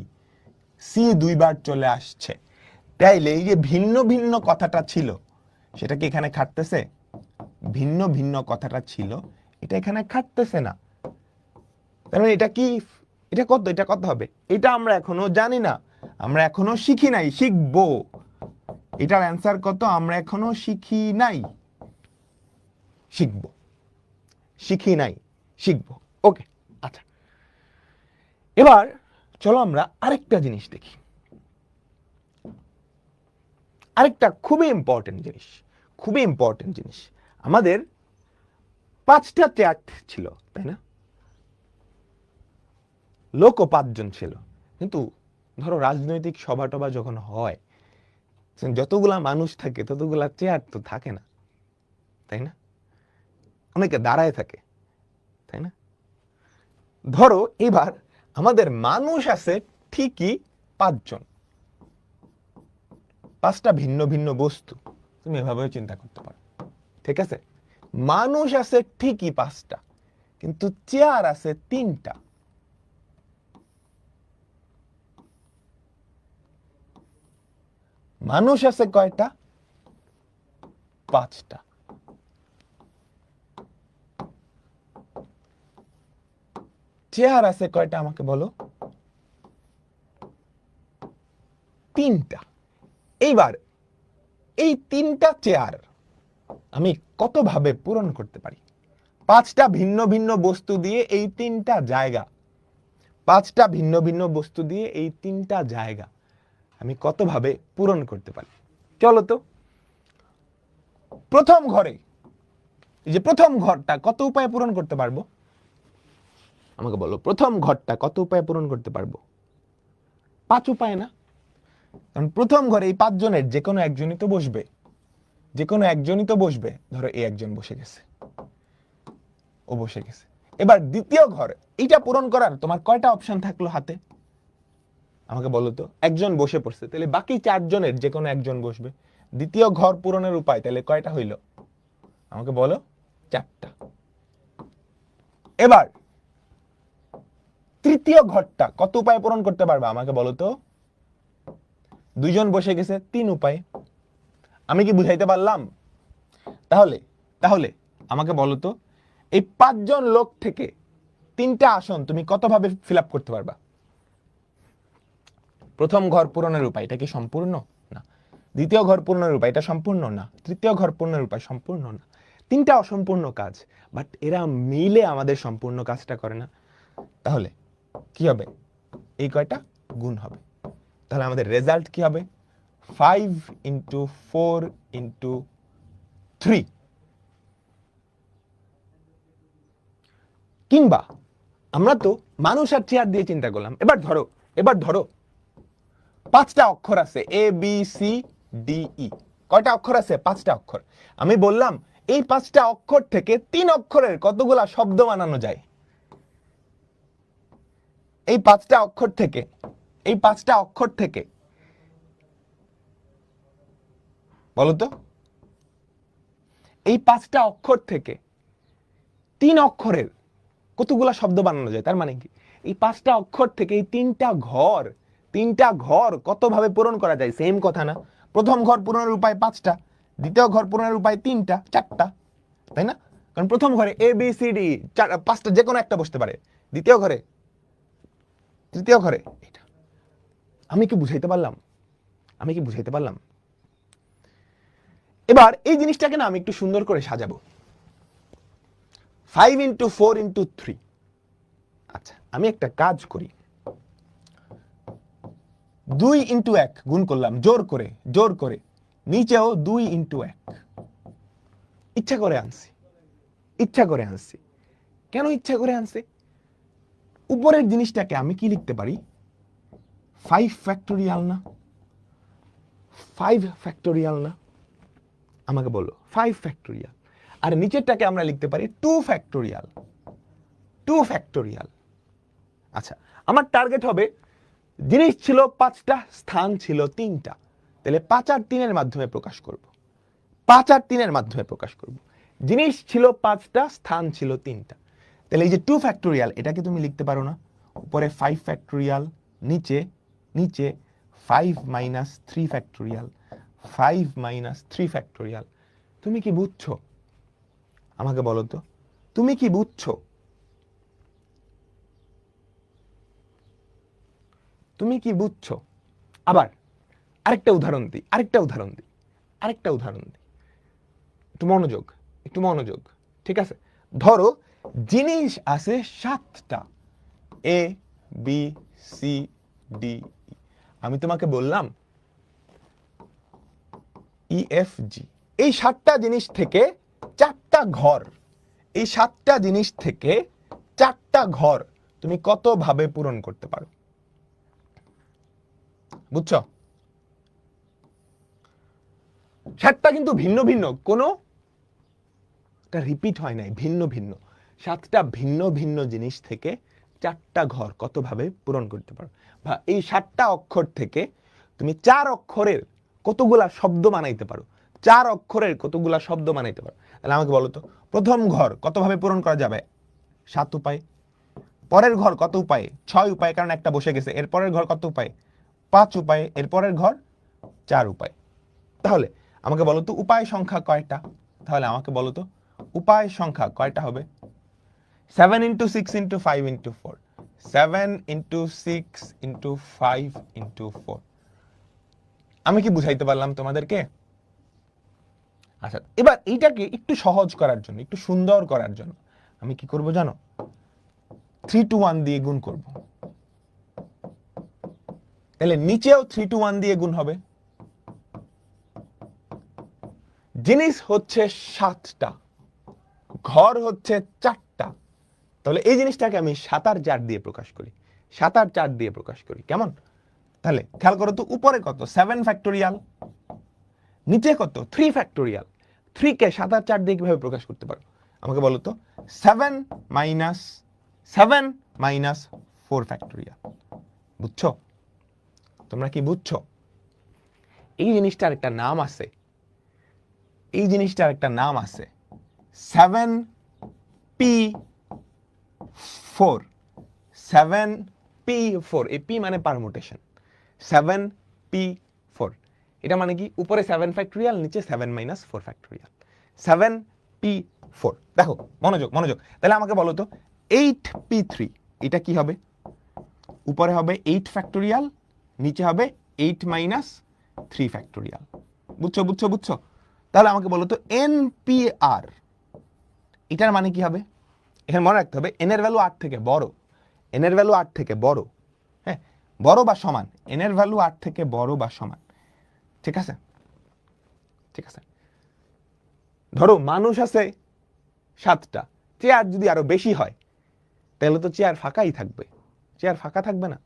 সি 2বার চলে আসছে। তাইলে এই যে ভিন্ন ভিন্ন কথাটা ছিল সেটা কি এখানে খাটতেছে? ভিন্ন ভিন্ন কথাটা ছিল, এটা এখানে খাটতেছে না। তার মানে এটা কি, এটা কত, এটা কত হবে? এটা আমরা এখনো জানি না, আমরা এখনো শিখি নাই, শিখবো। এটার অ্যান্সার কত আমরা এখনো শিখি নাই, শিখবো। শিখি নাই, শিখবো। ওকে, আচ্ছা। এবার চলো আমরা আরেকটা জিনিস দেখি, আরেকটা খুবই ইম্পর্টেন্ট জিনিস, খুবই ইম্পর্টেন্ট জিনিস। আমাদের 5টা চ্যাট ছিল, তাই না? লোকও 5 জন ছিল, কিন্তু ধরো রাজনৈতিক সভা টভা যখন হয়, যতগুলা মানুষ থাকে ততগুলা চেয়ার তো থাকে না, তাই না? অনেকে দাঁড়ায় থাকে, তাই না? ধরো এবার আমাদের মানুষ আছে ঠিকই 5 জন, 5টা ভিন্ন ভিন্ন বস্তু, তুমি এভাবে চিন্তা করতে পারো, ঠিক আছে? মানুষ আছে ঠিকই 5টা, কিন্তু চেয়ার আছে 3টা। মানুষ আছে কয়টা? 5টা। চেয়ার আছে কয়টা আমাকে বলো? 3টা। এইবার এই 3টা চেয়ার আমি কতভাবে পূরণ করতে পারি? 5টা ভিন্ন ভিন্ন বস্তু দিয়ে এই 3টা জায়গা, 5টা ভিন্ন ভিন্ন বস্তু দিয়ে এই 3টা জায়গা আমি কতভাবে পূরণ করতে পারি? চলো তো, প্রথম ঘরে, এই যে প্রথম ঘরটা কত উপায়ে পূরণ করতে পারবো? আমাকে বলো, প্রথম ঘরটা কত উপায়ে পূরণ করতে পারবো? 5 উপায় না? কারণ প্রথম ঘরে এই 5 জনের যে কোনো একজনই তো বসবে, যে কোনো একজনই তো বসবে। ধরো এই একজন বসে গেছে, ও বসে গেছে। এবার দ্বিতীয় ঘর, এইটা পূরণ করার তোমার কয়টা অপশন থাকলো হাতে? আমাকে বলো তো, একজন বসে পড়ছে, তাহলে বাকি 4 জনের যে কোনো একজন বসবে। দ্বিতীয় ঘর পূরণের উপায় তাহলে কয়টা হইল? আমাকে বলো, 4টা। এবার তৃতীয় ঘরটা কত উপায়ে পূরণ করতে পারবে? আমাকে বলো তো। 2 জন বসে গেছে, 3 উপায়ে। আমি কি বুঝাইতে পারলাম? তাহলে তাহলে আমাকে বলো তো, এই 5 জন লোক থেকে 3টা আসন তুমি কতভাবে ফিল আপ করতে পারবা? প্রথম ঘর পূরণের উপায়, এটা কি সম্পূর্ণ? না। দ্বিতীয় ঘর পূরণের উপায়, এটা সম্পূর্ণ না। তৃতীয় ঘর পূরণের উপায়, সম্পূর্ণ না। 3টা অসম্পূর্ণ কাজ, বাট এরা মিলে আমাদের সম্পূর্ণ কাজটা করে না। তাহলে কি হবে? এই কয়টা গুণ হবে। তাহলে আমাদের রেজাল্ট কি হবে? 5 × 4 × 3। কিংবা আমরা তো মানুষ আর চেয়ার দিয়ে চিন্তা করলাম। এবার ধরো 5টা অক্ষর আছে, A B C D E. কয়টা অক্ষর আছে? 5টা অক্ষর। আমি বললাম এই 5টা অক্ষর থেকে 3 অক্ষরের কতগুলা শব্দ বানানো যায়? এই 5টা অক্ষর থেকে বলো তো, এই 5টা অক্ষর থেকে 3 অক্ষরের কতগুলা শব্দ বানানো যায়? তার মানে কি এই 5টা অক্ষর থেকে এই 3টা ঘর কতভাবে পূরণ করা যায়? সেম কথা না? প্রথম ঘর পূরণের উপায় 5টা, দ্বিতীয় ঘর পূরণের উপায় 3টা, 4টা, তাই না? কারণ প্রথম ঘরে এ বি সি ডি 5টা যে কোনো একটা বসতে পারে, দ্বিতীয় ঘরে, তৃতীয় ঘরে। এটা আমি কি বুঝাইতে পারলাম? এবার এই জিনিসটাকে না আমি একটু সুন্দর করে সাজাবো। 5 × 4 × 3। আচ্ছা, আমি একটা কাজ করি, 2 × 1 গুণ করলাম জোর করে, নিচেও 2 × 1। ইচ্ছা করে আনছি। কেন ইচ্ছা করে আনছি? উপরের জিনিসটাকে আমি কি লিখতে পারি? 5 ফ্যাক্টোরিয়াল না? 5 ফ্যাক্টোরিয়াল না? আমাকে বলো 5 ফ্যাক্টোরিয়াল। আর নিচেরটাকে আমরা লিখতে পারি 2 ফ্যাক্টোরিয়াল। আচ্ছা, আমার টার্গেট হবে, জিনিস ছিল 5টা, স্থান ছিল 3টা, তাহলে 5 আর 3 এর মাধ্যমে প্রকাশ করব। জিনিস ছিল 5টা, স্থান ছিল 3টা, তাহলে এই যে 2 ফ্যাক্টোরিয়াল, এটাকে তুমি লিখতে পারো না? উপরে 5 ফ্যাক্টোরিয়াল, নিচে 5 - 3 ফ্যাক্টোরিয়াল, 5 - 3 ফ্যাক্টোরিয়াল। তুমি কি বুঝছো? আমাকে বলো তো, তুমি কি বুঝছো? আবার আরেকটা উদাহরণ দিই। একটু মনোযোগ, ঠিক আছে? ধরো জিনিস আছে 7টা, এ বি সি ডি। আমি তোমাকে বললাম ই এফ জি। এই 7টা জিনিস থেকে 4টা ঘর, তুমি কত ভাবে পূরণ করতে পারো? বুঝছো? 7টা কিন্তু ভিন্ন ভিন্ন, কোনো রিপিট হয় নাই, ভিন্ন 7টা ভিন্ন জিনিস থেকে 4টা ঘর কতভাবে পূরণ করতে পারো? বা এই 7টা অক্ষর থেকে তুমি 4 অক্ষরের কতগুলা শব্দ বানাইতে পারো? তাহলে আমাকে বলো তো, প্রথম ঘর কতভাবে পূরণ করা যাবে? 7 উপায়। পরের ঘর কত উপায়ে? 6 উপায়, কারণ একটা বসে গেছে। এর পরের ঘর কত উপায়? 5 উপায়ে। এর পরের ঘর 4 উপায়। তাহলে আমাকে বলো তো উপায় সংখ্যা কয়টা? হবে? 7 × 6 × 5 × 4। 7 × 6 × 5 × 4। আমি কি বুঝাইতে পারলাম তোমাদেরকে? আচ্ছা, এবার এইটাকে একটু সহজ করার জন্য, একটু সুন্দর করার জন্য আমি কি করব জানো? 3 to 1 দিয়ে গুণ করব। তাহলে নিচেও 3 to 1 দিয়ে গুণ হবে। জিনিস হচ্ছে 7টা, ঘর হচ্ছে 4টা, তাহলে এই জিনিসটাকে আমি 7 আর 4 দিয়ে প্রকাশ করি। কেমন? তাহলে খেয়াল করো তো, উপরে কত? 7 ফ্যাক্টোরিয়াল, নিচে কত? 3 ফ্যাক্টোরিয়াল। 3 কে 7 আর 4 দিয়ে কিভাবে প্রকাশ করতে পারো? আমাকে বলো তো। 7 - 4 ফ্যাক্টোরিয়াল। বুঝছো? তোমরা কি বুঝছো? এই জিনিসটার একটা নাম আছে, 7p4। 7p4, এই p মানে পারমুটেশন। 7p4, এটা মানে কি? উপরে 7 ফ্যাক্টোরিয়াল, নিচে 7 - 4 ফ্যাক্টোরিয়াল। 7 8p4। দেখো মনোযোগ মনোযোগ, তাহলে আমাকে বলো তো 8p3 এটা কি হবে? উপরে হবে 8 ফ্যাক্টোরিয়াল, নিচে হবে 8 মাইনাস 3 ফ্যাক্টোরিয়াল। বুঝছো বুঝছো বুঝছো? তাহলে আমাকে বলো তো npr এটার মানে কি হবে? এখানে মনে রাখতে হবে n এর ভ্যালু 8 থেকে বড়, n এর ভ্যালু 8 থেকে বড়, হ্যাঁ বড় বা সমান, n এর ভ্যালু 8 থেকে বড় বা সমান। ঠিক আছে ঠিক আছে। ধরো মানুষ আছে 7টা, চেয়ার যদি আরো বেশি হয় তাহলে তো চেয়ার ফাঁকাই থাকবে, চেয়ার ফাঁকা থাকবে না।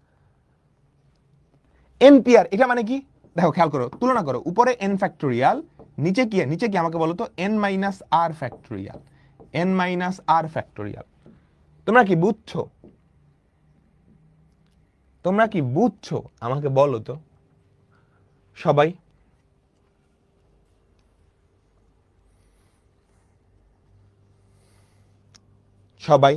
npr এটা মানে কি? দেখো খেয়াল করো, তুলনা করো, উপরে n ফ্যাক্টোরিয়াল, নিচে কি? নিচে কি আমাকে বলো তো n minus r factorial, n minus r factorial. তোমরা কি বুঝছো? তোমরা কি বুঝছো আমাকে বলো তো সবাই? সবাই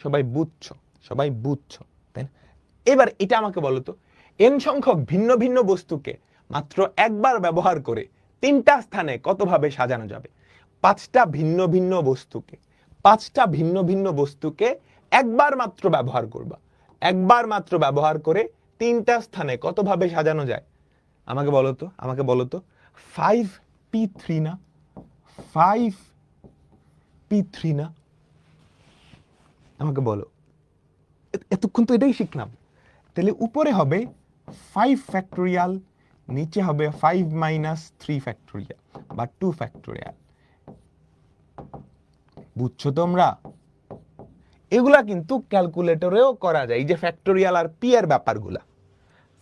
সবাই বুঝছো? সবাই বুঝছো তাই না? এবার এটা আমাকে বলো তো n সংখ্যক ভিন্ন ভিন্ন বস্তুকে মাত্র একবার ব্যবহার করে 3টা স্থানে কতভাবে সাজানো যাবে? 5টা ভিন্ন ভিন্ন বস্তুকে, 5টা ভিন্ন ভিন্ন বস্তুকে একবার মাত্র ব্যবহার করবা, একবার মাত্র ব্যবহার করে 3টা স্থানে কতভাবে সাজানো যায়? আমাকে বলো তো, আমাকে বলো তো 5p3 না? 5p3 না? আমাকে বলো। এতক্ষণ তো এটাই শিখলাম। তাহলে উপরে হবে 5 ফ্যাক্টোরিয়াল, নিচে হবে 5 মাইনাস 3 ফ্যাক্টোরিয়াল বা 2 ফ্যাক্টোরিয়াল। বুঝছো তোমরা? এগুলা কিন্তু ক্যালকুলেটরেও করা যায়। এই যে ফ্যাক্টোরিয়াল আর পি এর ব্যাপারগুলা,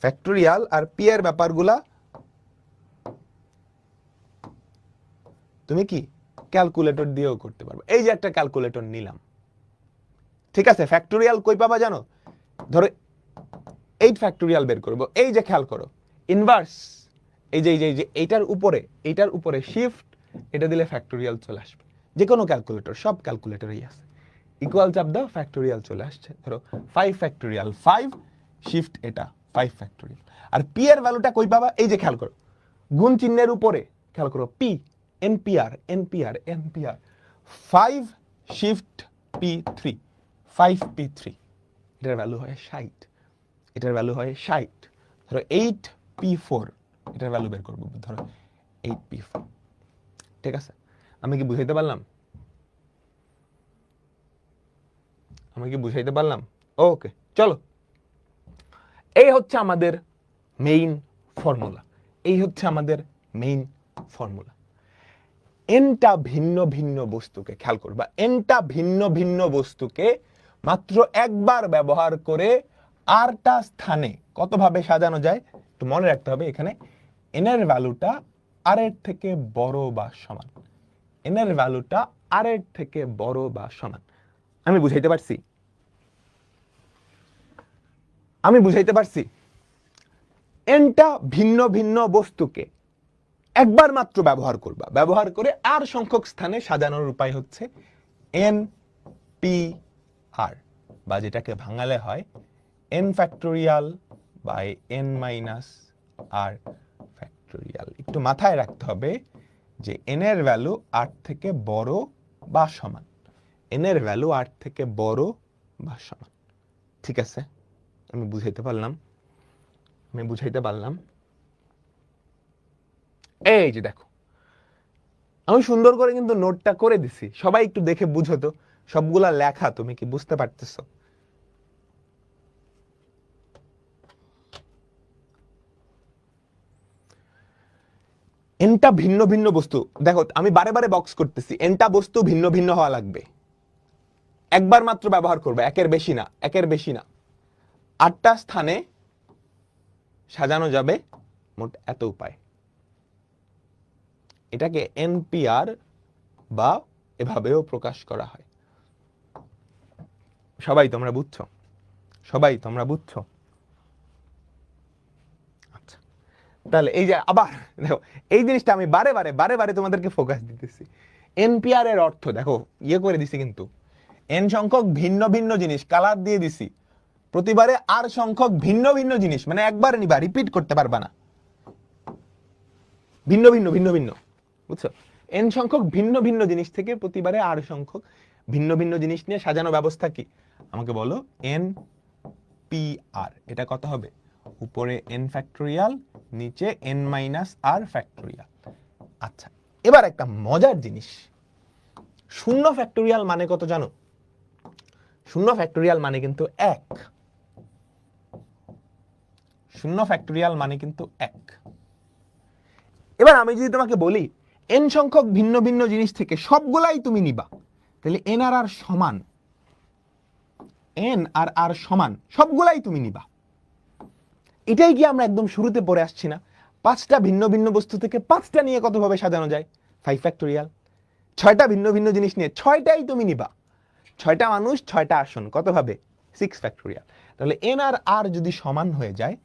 ফ্যাক্টোরিয়াল আর পি এর ব্যাপারগুলা তুমি কি ক্যালকুলেটর দিয়েও করতে পারবে। এই যে একটা ক্যালকুলেটর নিলাম, ঠিক আছে? ফ্যাক্টোরিয়াল কই পাবা জানো? ধরো 8 ফ্যাক্টোরিয়াল বের করব, এই যে খেয়াল করো ইনভার্স, এই যে এইটার উপরে শিফট এটা দিলে ফ্যাক্টোরিয়াল চলে আসবে। যে কোনো ক্যালকুলেটর, সব ক্যালকুলেটরই আছে, ইকুয়াল চাপ দাও ফ্যাক্টোরিয়াল চলে আসছে। ধরো 5 ফ্যাক্টোরিয়াল 5 শিফট এটা 5 ফ্যাক্টোরিয়াল। আর পি এর ভ্যালুটা কই পাবা? এই যে খেয়াল করো গুণ চিহ্নের উপরে খেয়াল করো P, NPR NPR NPR 5 shift p3 5p3 এটার ভ্যালু হয় 60, এটার ভ্যালু হয় 60। ধরো 8p4 এটার ভ্যালু বের করব, ধরো 8p4। ঠিক আছে? আমি কি বুঝাইতে পারলাম? আমি কি বুঝাইতে পারলাম? ওকে চলো, এই হচ্ছে আমাদের মেইন ফর্মুলা, এই হচ্ছে আমাদের মেইন ফর্মুলা। এনটা ভিন্ন ভিন্ন বস্তুকে, খেয়াল করবা, এনটা ভিন্ন ভিন্ন বস্তুকে মাত্র একবার ব্যবহার করে আরটা স্থানে কতভাবে সাজানো যায় একটু মনে রাখতে হবে। এখানে এন এর ভ্যালুটা আর এর থেকে বড় বা সমান, এন এর ভ্যালুটা আর এর থেকে বড় বা সমান। আমি বুঝাইতে পারছি? আমি বুঝাইতে পারছি? এনটা ভিন্ন ভিন্ন বস্তুকে একবার মাত্র ব্যবহার করবা, ব্যবহার করে আর সংখ্যক স্থানে সাজানোর উপায় হচ্ছে এন পি আর, বা যেটাকে ভাঙালে হয় n factorial by n minus r factorial. একটু মাথায় রাখতে হবে যে এন এর ভ্যালু 8 থেকে বড় বা সমান, এন এর ভ্যালু 8 থেকে বড় বা সমান। ঠিক আছে? আমি বুঝাইতে পারলাম? আমি বুঝাইতে পারলাম? এই যে দেখো আমি সুন্দর করে কিন্তু নোটটা করে দিছি, সবাই একটু দেখে বুঝো তো, সবগুলা লেখা, তুমি কি বুঝতে পারতেছো? এনটা ভিন্ন ভিন্ন বস্তু, দেখো আমি বারে বারে বক্স করতেছি, এনটা বস্তু ভিন্ন ভিন্ন হওয়া লাগবে, একবার মাত্র ব্যবহার করবে, একের বেশি না, একের বেশি না। 8টা স্থানে সাজানো যাবে মোট এত উপায়। এটাকে এনপিআর বা এভাবেও প্রকাশ করা হয়। সবাই তোমরা বুঝছো? সবাই তোমরা বুঝছো? আচ্ছা, তাহলে এই যে আবার দেখো এই জিনিসটা আমি বারে বারে তোমাদেরকে ফোকাস দিতেছি। এনপিআর এর অর্থ দেখো ইয়ে করে দিছি, কিন্তু এন সংখ্যক ভিন্ন ভিন্ন জিনিস কালার দিয়ে দিছি, প্রতিবারে আর সংখ্যক ভিন্ন ভিন্ন জিনিস, মানে একবার নিবা, রিপিট করতে পারবা না। ভিন্ন ভিন্ন ভিন্ন ভিন্ন, বুঝছো? n সংখ্যক ভিন্ন ভিন্ন জিনিস থেকে প্রতিবারে r সংখ্যক ভিন্ন ভিন্ন জিনিস নিয়ে সাজানো ব্যবস্থা কি আমাকে বলো। n p r, এটা কত হবে? উপরে n ফ্যাক্টোরিয়াল, নিচে n মাইনাস r ফ্যাক্টোরিয়াল। আচ্ছা, এবার একটা মজার জিনিস, শূন্য ফ্যাক্টোরিয়াল মানে কত জানো? শূন্য ফ্যাক্টোরিয়াল মানে কিন্তু 1। শূন্য ফ্যাক্টোরিয়াল মানে কিন্তু 1। এবার আমি যদি তোমাকে বলি n সংখ্যক ভিন্ন ভিন্ন জিনিস থেকে সবগুলাই তুমি নিবা, তাহলে n আর r সমান, n আর r সমান সবগুলাই তুমি নিবা। এটাই কি আমরা একদম শুরুতে পড়ে আসছি না? 5টা ভিন্ন ভিন্ন বস্তু থেকে 5টা নিয়ে কতভাবে সাজানো যায়? 5 ফ্যাক্টোরিয়াল। 6টা ভিন্ন ভিন্ন জিনিস নিয়ে 6টাই তুমি নিবা, 6টা মানুষ 6টা আসন, কতভাবে? 6 ফ্যাক্টোরিয়াল। তাহলে n আর r যদি সমান হয়ে যায়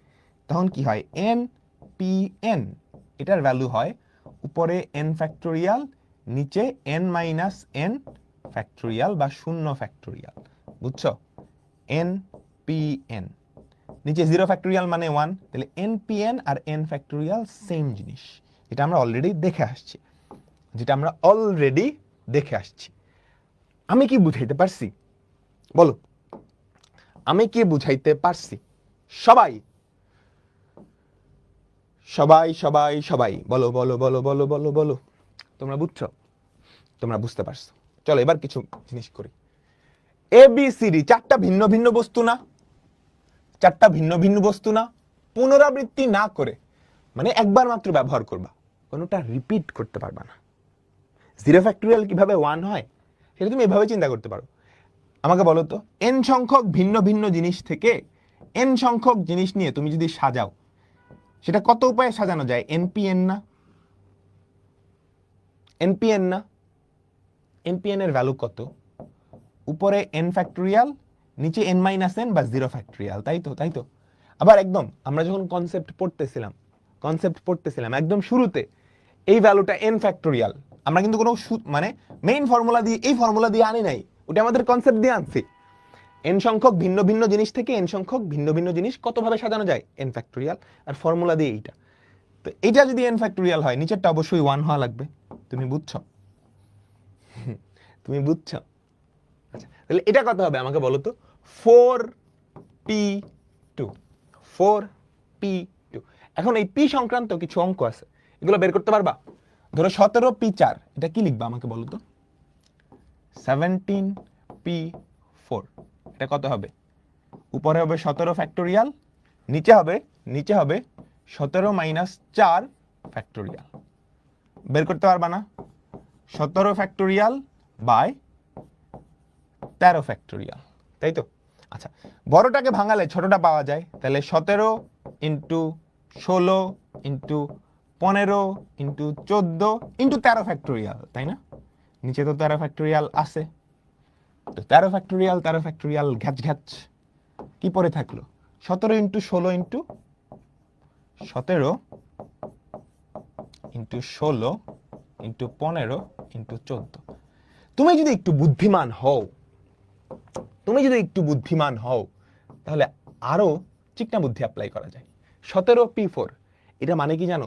তখন কি হয়? n p n, এটার ভ্যালু হয় উপরে n ফ্যাক্টোরিয়াল, নিচে n মাইনাস n ফ্যাক্টোরিয়াল বা শূন্য ফ্যাক্টোরিয়াল, বুঝছো? n p n, নিচে 0 ফ্যাক্টোরিয়াল মানে 1, তাহলে n p n আর n ফ্যাক্টোরিয়াল সেম জিনিস। এটা আমরা অলরেডি দেখে আসছি, আমি কি বুঝাইতে পারছি? বলো, আমি কি বুঝাইতে পারছি? সবাই সবাই সবাই সবাই বলো বলো বলো বলো বলো বলো, তোমরা বুঝছো? তোমরা বুঝতে পারছো? চলো এবার কিছু জিনিস করি। এ বি সি ডি 4টা ভিন্ন ভিন্ন বস্তু না? 4টা ভিন্ন ভিন্ন বস্তু না? পুনরাবৃত্তি না করে, মানে একবার মাত্র ব্যবহার করবা, কোনোটা রিপিট করতে পারবা না। 0 ফ্যাক্টোরিয়াল কিভাবে 1 হয় সেটা তুমি এভাবে চিন্তা করতে পারো। আমাকে বলো তো, n সংখ্যক ভিন্ন ভিন্ন জিনিস থেকে n সংখ্যক জিনিস নিয়ে তুমি যদি সাজাও, সেটা কত উপায়ে সাজানো যায়? npn না? npn না? npn এর ভ্যালু কত? উপরে n ফ্যাক্টোরিয়াল, নিচে n মাইনাস n বা 0 ফ্যাক্টোরিয়াল, তাই তো? আবার একদম আমরা যখন কনসেপ্ট পড়তেছিলাম একদম শুরুতে এই ভ্যালুটা n ফ্যাক্টোরিয়াল, আমরা কিন্তু কোনো মানে মেইন ফর্মুলা দিয়ে, এই ফর্মুলা দিয়ে আনি নাই, ওটা আমাদের কনসেপ্ট দিয়ে আনছি। n সংখ্যক ভিন্ন ভিন্ন জিনিস থেকে n সংখ্যক ভিন্ন ভিন্ন জিনিস কতভাবে সাজানো যায়? n ফ্যাক্টোরিয়াল, আর ফর্মুলা দিয়ে এইটা। তো এইটা যদি n ফ্যাক্টোরিয়াল হয়, নিচেরটা অবশ্যই 1 হওয়া লাগবে। তুমি বুঝছো? আচ্ছা, তাহলে এটা কত হবে আমাকে বলো তো? 4p2। 4p2। এখন এই p সংক্রান্ত কিছু অঙ্ক আছে, এগুলো বের করতে পারবা? ধরো 17p4, এটা কি লিখবা আমাকে বলো তো? 17p4, এটা কত হবে? উপরে হবে 17 ফ্যাক্টোরিয়াল, নিচে হবে 17 মাইনাস 4 ফ্যাক্টোরিয়াল। বের করতে পারবা না? 17 ফ্যাক্টোরিয়াল বাই 13 ফ্যাক্টোরিয়াল, তাই তো? আচ্ছা, বড়টাকে ভাঙালে ছোটটা পাওয়া যায়, তাহলে 17 into 16 into 15 into 14 into 13 factorial, তাই না? নিচে তো 13 ফ্যাক্টোরিয়াল আছে, তো 13 ফ্যাক্টোরিয়াল ঘ্যাচ কি পরে থাকলো? 17 into 16 into 17 into 16 into 15 into 14। তুমি যদি একটু বুদ্ধিমান হও তাহলে আরো চিকনা বুদ্ধি অ্যাপ্লাই করা যায়। 17p4, এটা মানে কি জানো?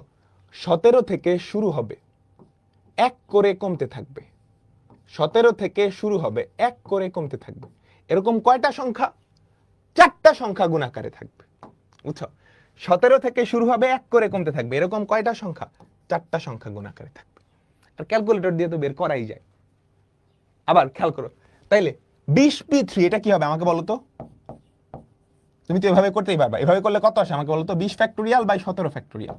17 থেকে শুরু হবে, 1 করে কমতে থাকবে। 17 থেকে শুরু হবে, 1 করে কমতে থাকবে। এরকম কয়টা সংখ্যা? 4টা সংখ্যা গুণাকারে থাকবে, বুঝছো? 17 থেকে শুরু হবে, 1 করে কমতে থাকবে, এরকম কয়টা সংখ্যা? 4টা সংখ্যা গুণাকারে থাকবে। আর ক্যালকুলেটর দিয়ে তো বের করাই যায়। আবার খেয়াল করো, তাইলে 20p3, এটা কি হবে আমাকে বলো তো? তুমি তো এভাবে করতেই পারবা, এভাবে করলে কত আসে আমাকে বলো তো? 20 ফ্যাক্টোরিয়াল বাই 17 ফ্যাক্টোরিয়াল,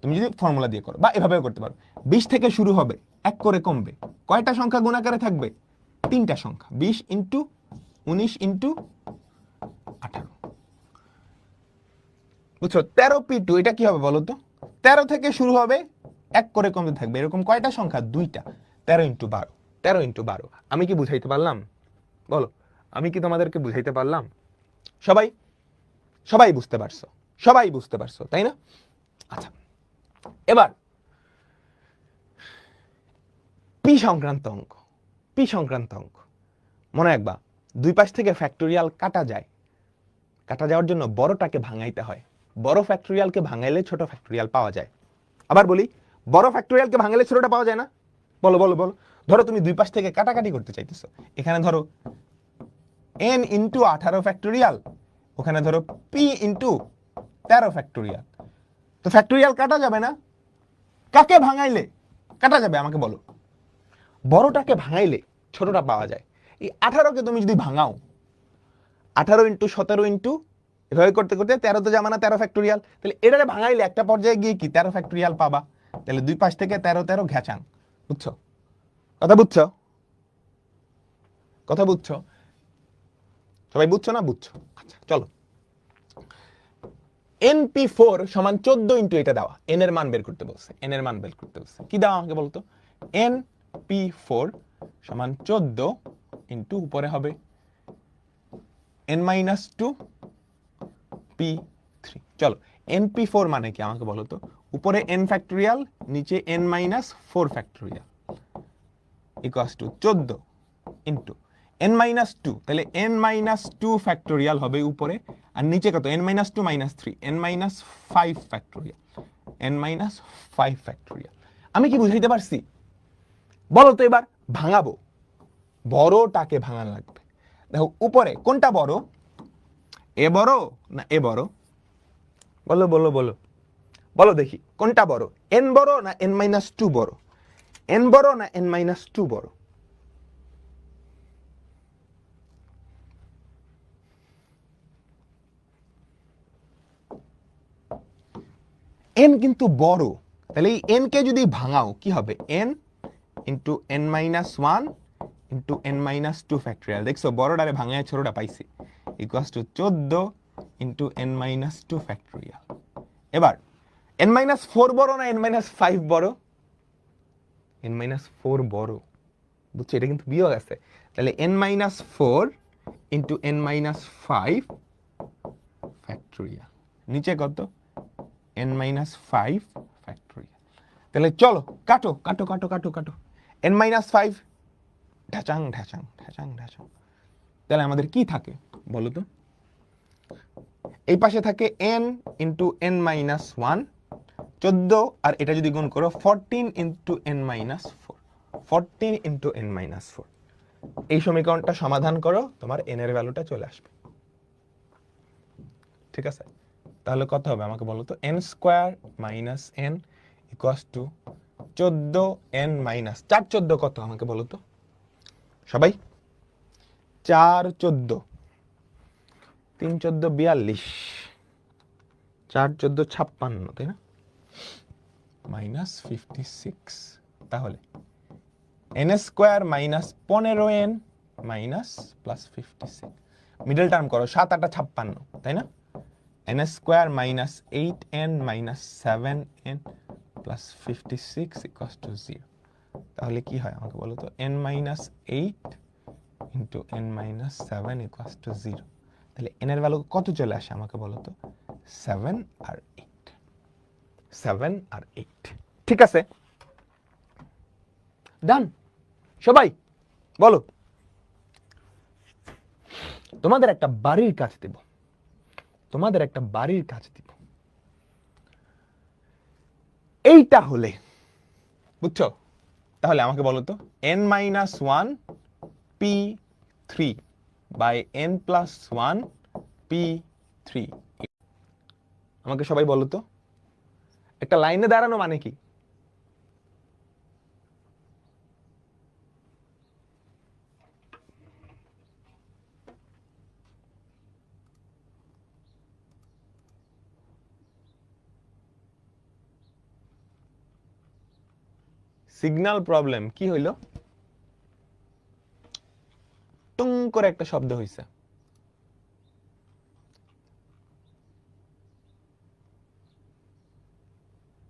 তুমি যদি ফর্মুলা দিয়ে করো, বা এভাবেও করতে পারো। 20 থেকে শুরু হবে, 1 করে কমবে, কয়টা সংখ্যা গুণাকারে থাকবে? 3টা সংখ্যা, 20 ইন্টু 19 ইন্টু 18, বুঝছো? 13p2, এটা কি হবে বলো তো? 13 থেকে শুরু হবে, 1 করে কমতে থাকবে, এরকম কয়টা সংখ্যা? 2টা, 13 ইন্টু 12, 13 ইন্টু 12। আমি কি বুঝাইতে পারলাম? বলো, আমি কি তোমাদেরকে বুঝাইতে পারলাম? সবাই বুঝতে পারছো, তাই না? আচ্ছা, এবার পি সংক্রান্ত অঙ্ক মনে রাখবা, দুই পাশ থেকে ফ্যাক্টোরিয়াল কাটা যাওয়ার জন্য বড়টাকে ভাঙাইতে হয়, বড় ফ্যাক্টোরিয়ালকে ভাঙাইলে ছোট ফ্যাক্টোরিয়াল পাওয়া যায়। আবার বলি, বড় ফ্যাক্টোরিয়ালকে ভাঙালে ছোটটা পাওয়া যায় না? বলো বলো বলো। ধরো তুমি দুই পাশ থেকে কাটাকাটি করতে চাইতেছো, এখানে ধরো n ইন্টু 18 ফ্যাক্টোরিয়াল, ওখানে ধরো p ইন্টু 13 ফ্যাক্টোরিয়াল, তো ফ্যাক্টোরিয়াল কাটা যাবে না? কাকে ভাঙাইলে কাটা যাবে আমাকে বলো? বড়টাকে ভাঙাইলে ছোটটা পাওয়া যায়। এই 18কে তুমি যদি ভাঙাও, 18 ইন্টু 17 ইন্টু এভাবে করতে করতে 13 তো জামানা 13 ফ্যাক্টোরিয়াল, তাহলে এটারে ভাঙাইলে একটা পর্যায়ে গিয়ে কি 13 ফ্যাক্টোরিয়াল পাবা। তাহলে দুই পাশ থেকে 13 13 ঘেচাং। বুঝছো কথা? বুঝছো কথা? বুঝছো সবাই? বুঝছো না? বুঝছো? আচ্ছা চলো, np4 সমান 14 ইন্টু এটা দেওয়া, n এর মান বের করতে বলছে, n এর মান বের করতে বলছে। কি দেওয়া আমাকে বলতো? np4 সমান 14 ইন্টু উপরে হবে n মাইনাস 2 p3। চলো, np4 মানে কি আমাকে বলো তো? উপরে n ফ্যাক্টোরিয়াল, নিচে n minus 4 factorial equals to 14 into n minus 2, তাহলে n মাইনাস 2 ফ্যাক্টোরিয়াল হবে উপরে, আর নিচে কত? n minus 2 minus 3, n minus 5 factorial, n minus 5 factorial. আমি কি বুঝাইতে পারছি? বলো তো এবার। ভাঙাবো, বড়টাকে ভাঙানো লাগবে। দেখো উপরে কোনটা বড়, এ বড় না এ বড়? বলো বলো বলো বলো দেখি, কোনটা বড়? n বড় না n মাইনাস 2 বড়? n বড় না n মাইনাস 2 বড়? n কিন্তু বড়, তাহলে এই n কে যদি ভাঙাও কি হবে? n into n minus 1 into n minus 2 factorial. দেখছো বড়টারে ভাঙায় ছোটটা পাইছি, equals to 14 into n minus 2 factorial. এবার n মাইনাস 4 বড় না n মাইনাস 5 বড়? n মাইনাস 4 বড়। বুঝছো? এটা কিন্তু বিয়োগ আছে, তাহলে n minus 4 into n minus 5 factorial, নিচে কত? n minus 5 factorial. তাহলে চলো কাটো কাটো কাটো কাটো কাটো, n মাইনাস 5 ঢাচাং ঢাচাং ঢাচাং ঢাচাং। তাহলে আমাদের কি থাকে বলো তো? এই পাশে থাকে n ইন্টু n মাইনাস 1, 14, আর এটা যদি গুণ করো 14 into n minus 4, 14 into n minus 4। এই সমীকরণটা সমাধান করো, তোমার n এর ভ্যালুটা চলে আসবে। ঠিক আছে? তাহলে কত হবে আমাকে বলো তো? n square minus n equals to 14 n minus 4 14 কত আমাকে বলো তো সবাই? 4 14 3 14 42, 4 14 56, তাই না? মাইনাস 56। তাহলে n square minus 15n minus plus 56, middle term করো, 7 8 56, তাই না? n square minus 8n minus 7n plus 56 equals to 0। তাহলে কি হয় আমাকে বলো তো? n minus 8 into n minus 7 equals to 0। তাহলে n এর ভ্যালু কত চলে আসে আমাকে বলো তো? 7 আর 8, 7 আর 8। ঠিক আছে, ডান। সবাই বলো, তোমাদের একটা বাড়ির কাজ দেব, তোমাদের একটা বাড়ির কাজ দিব। এইটা হলে, বুঝছো? তাহলে আমাকে বলো তো n minus 1 p3 by n plus 1 p3, আমাকে সবাই বলো তো একটা লাইনে দাঁড়ানো মানে কি? Signal problem. কি হইল? টুং করে একটা শব্দ হইছে।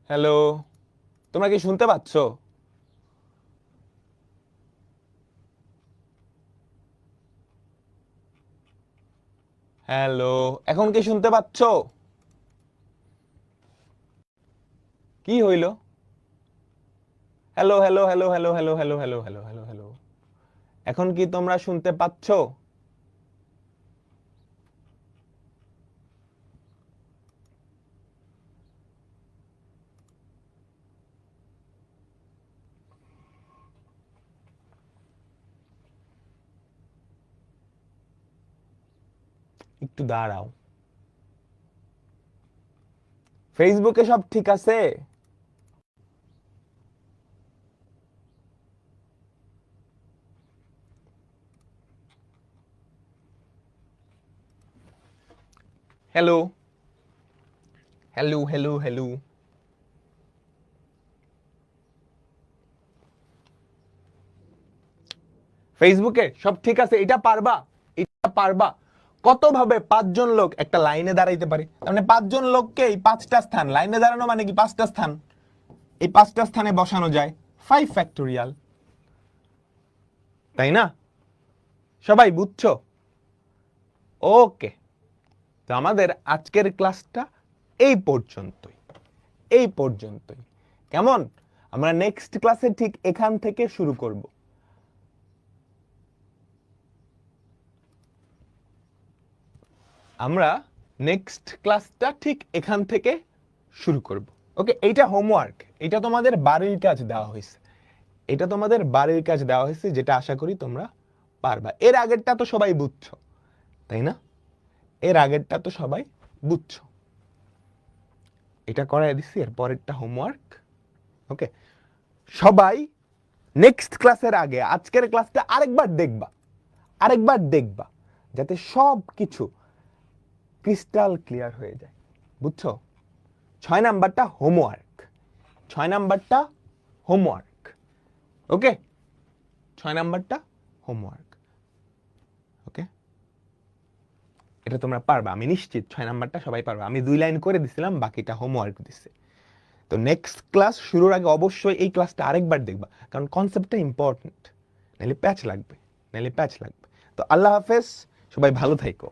হ্যালো, তোমরা কি শুনতে পাচ্ছ? হ্যালো, এখন কি শুনতে পাচ্ছ? কি হইল? Hello hello hello hello hello hello hello hello hello hello, এখন কি তোমরা শুনতে পাচ্ছ? একটু দাঁড়াও। ফেসবুকে সব ঠিক আছে? Hello hello hello hello. ফেসবুকে সব ঠিক আছে? এটা পারবা? এটা পারবা? কত ভাবে 5 জন লোক একটা লাইনে দাঁড়াইতে পারে? মানে 5 জন লোককে এই 5টা স্থান, লাইনে দাঁড়ানো মানে কি 5টা স্থান, এই 5টা স্থানে বসানো যায় 5 ফ্যাক্টোরিয়াল, তাই না? সবাই বুঝছো? ওকে, তো আমাদের আজকের ক্লাসটা এই পর্যন্তই, এই পর্যন্তই। কেমন? আমরা নেক্সট ক্লাসে ঠিক এখান থেকে শুরু করব। আমরা নেক্সট ক্লাসটা ঠিক এখান থেকে শুরু করব। ওকে, এইটা হোমওয়ার্ক, এটা তোমাদের বাড়ির কাজ দেওয়া হয়েছে, এটা তোমাদের বাড়ির কাজ দেওয়া হয়েছে, যেটা আশা করি তোমরা পারবা। এর আগেরটা তো সবাই বুঝছো, তাই না? এর আগেরটা তো সবাই বুঝছো, এটা করাই দিচ্ছি, এর পরেরটা হোমওয়ার্ক। ওকে, সবাই নেক্সট ক্লাসের আগে আজকের ক্লাসটা আরেকবার দেখবা, আরেকবার দেখবা, যাতে সব কিছু ক্রিস্টাল ক্লিয়ার হয়ে যায়। বুঝছো? 6 নাম্বারটা হোমওয়ার্ক, 6 নাম্বারটা হোমওয়ার্ক। ওকে, 6 নাম্বারটা হোমওয়ার্ক। ওকে, এটা তোমরা পারবা, আমি নিশ্চিত 6 নাম্বারটা সবাই পারবা। আমি 2 লাইন করে দিছিলাম, বাকিটা হোমওয়ার্ক দিছে। তো নেক্সট ক্লাস শুরুর আগে অবশ্যই এই ক্লাসটা আরেকবার দেখবা, কারণ কনসেপ্টটা ইম্পর্টেন্ট, নাহলে প্যাচ লাগবে, নাহলে প্যাচ লাগবে। তো আল্লাহ হাফেজ, সবাই ভালো থাকো।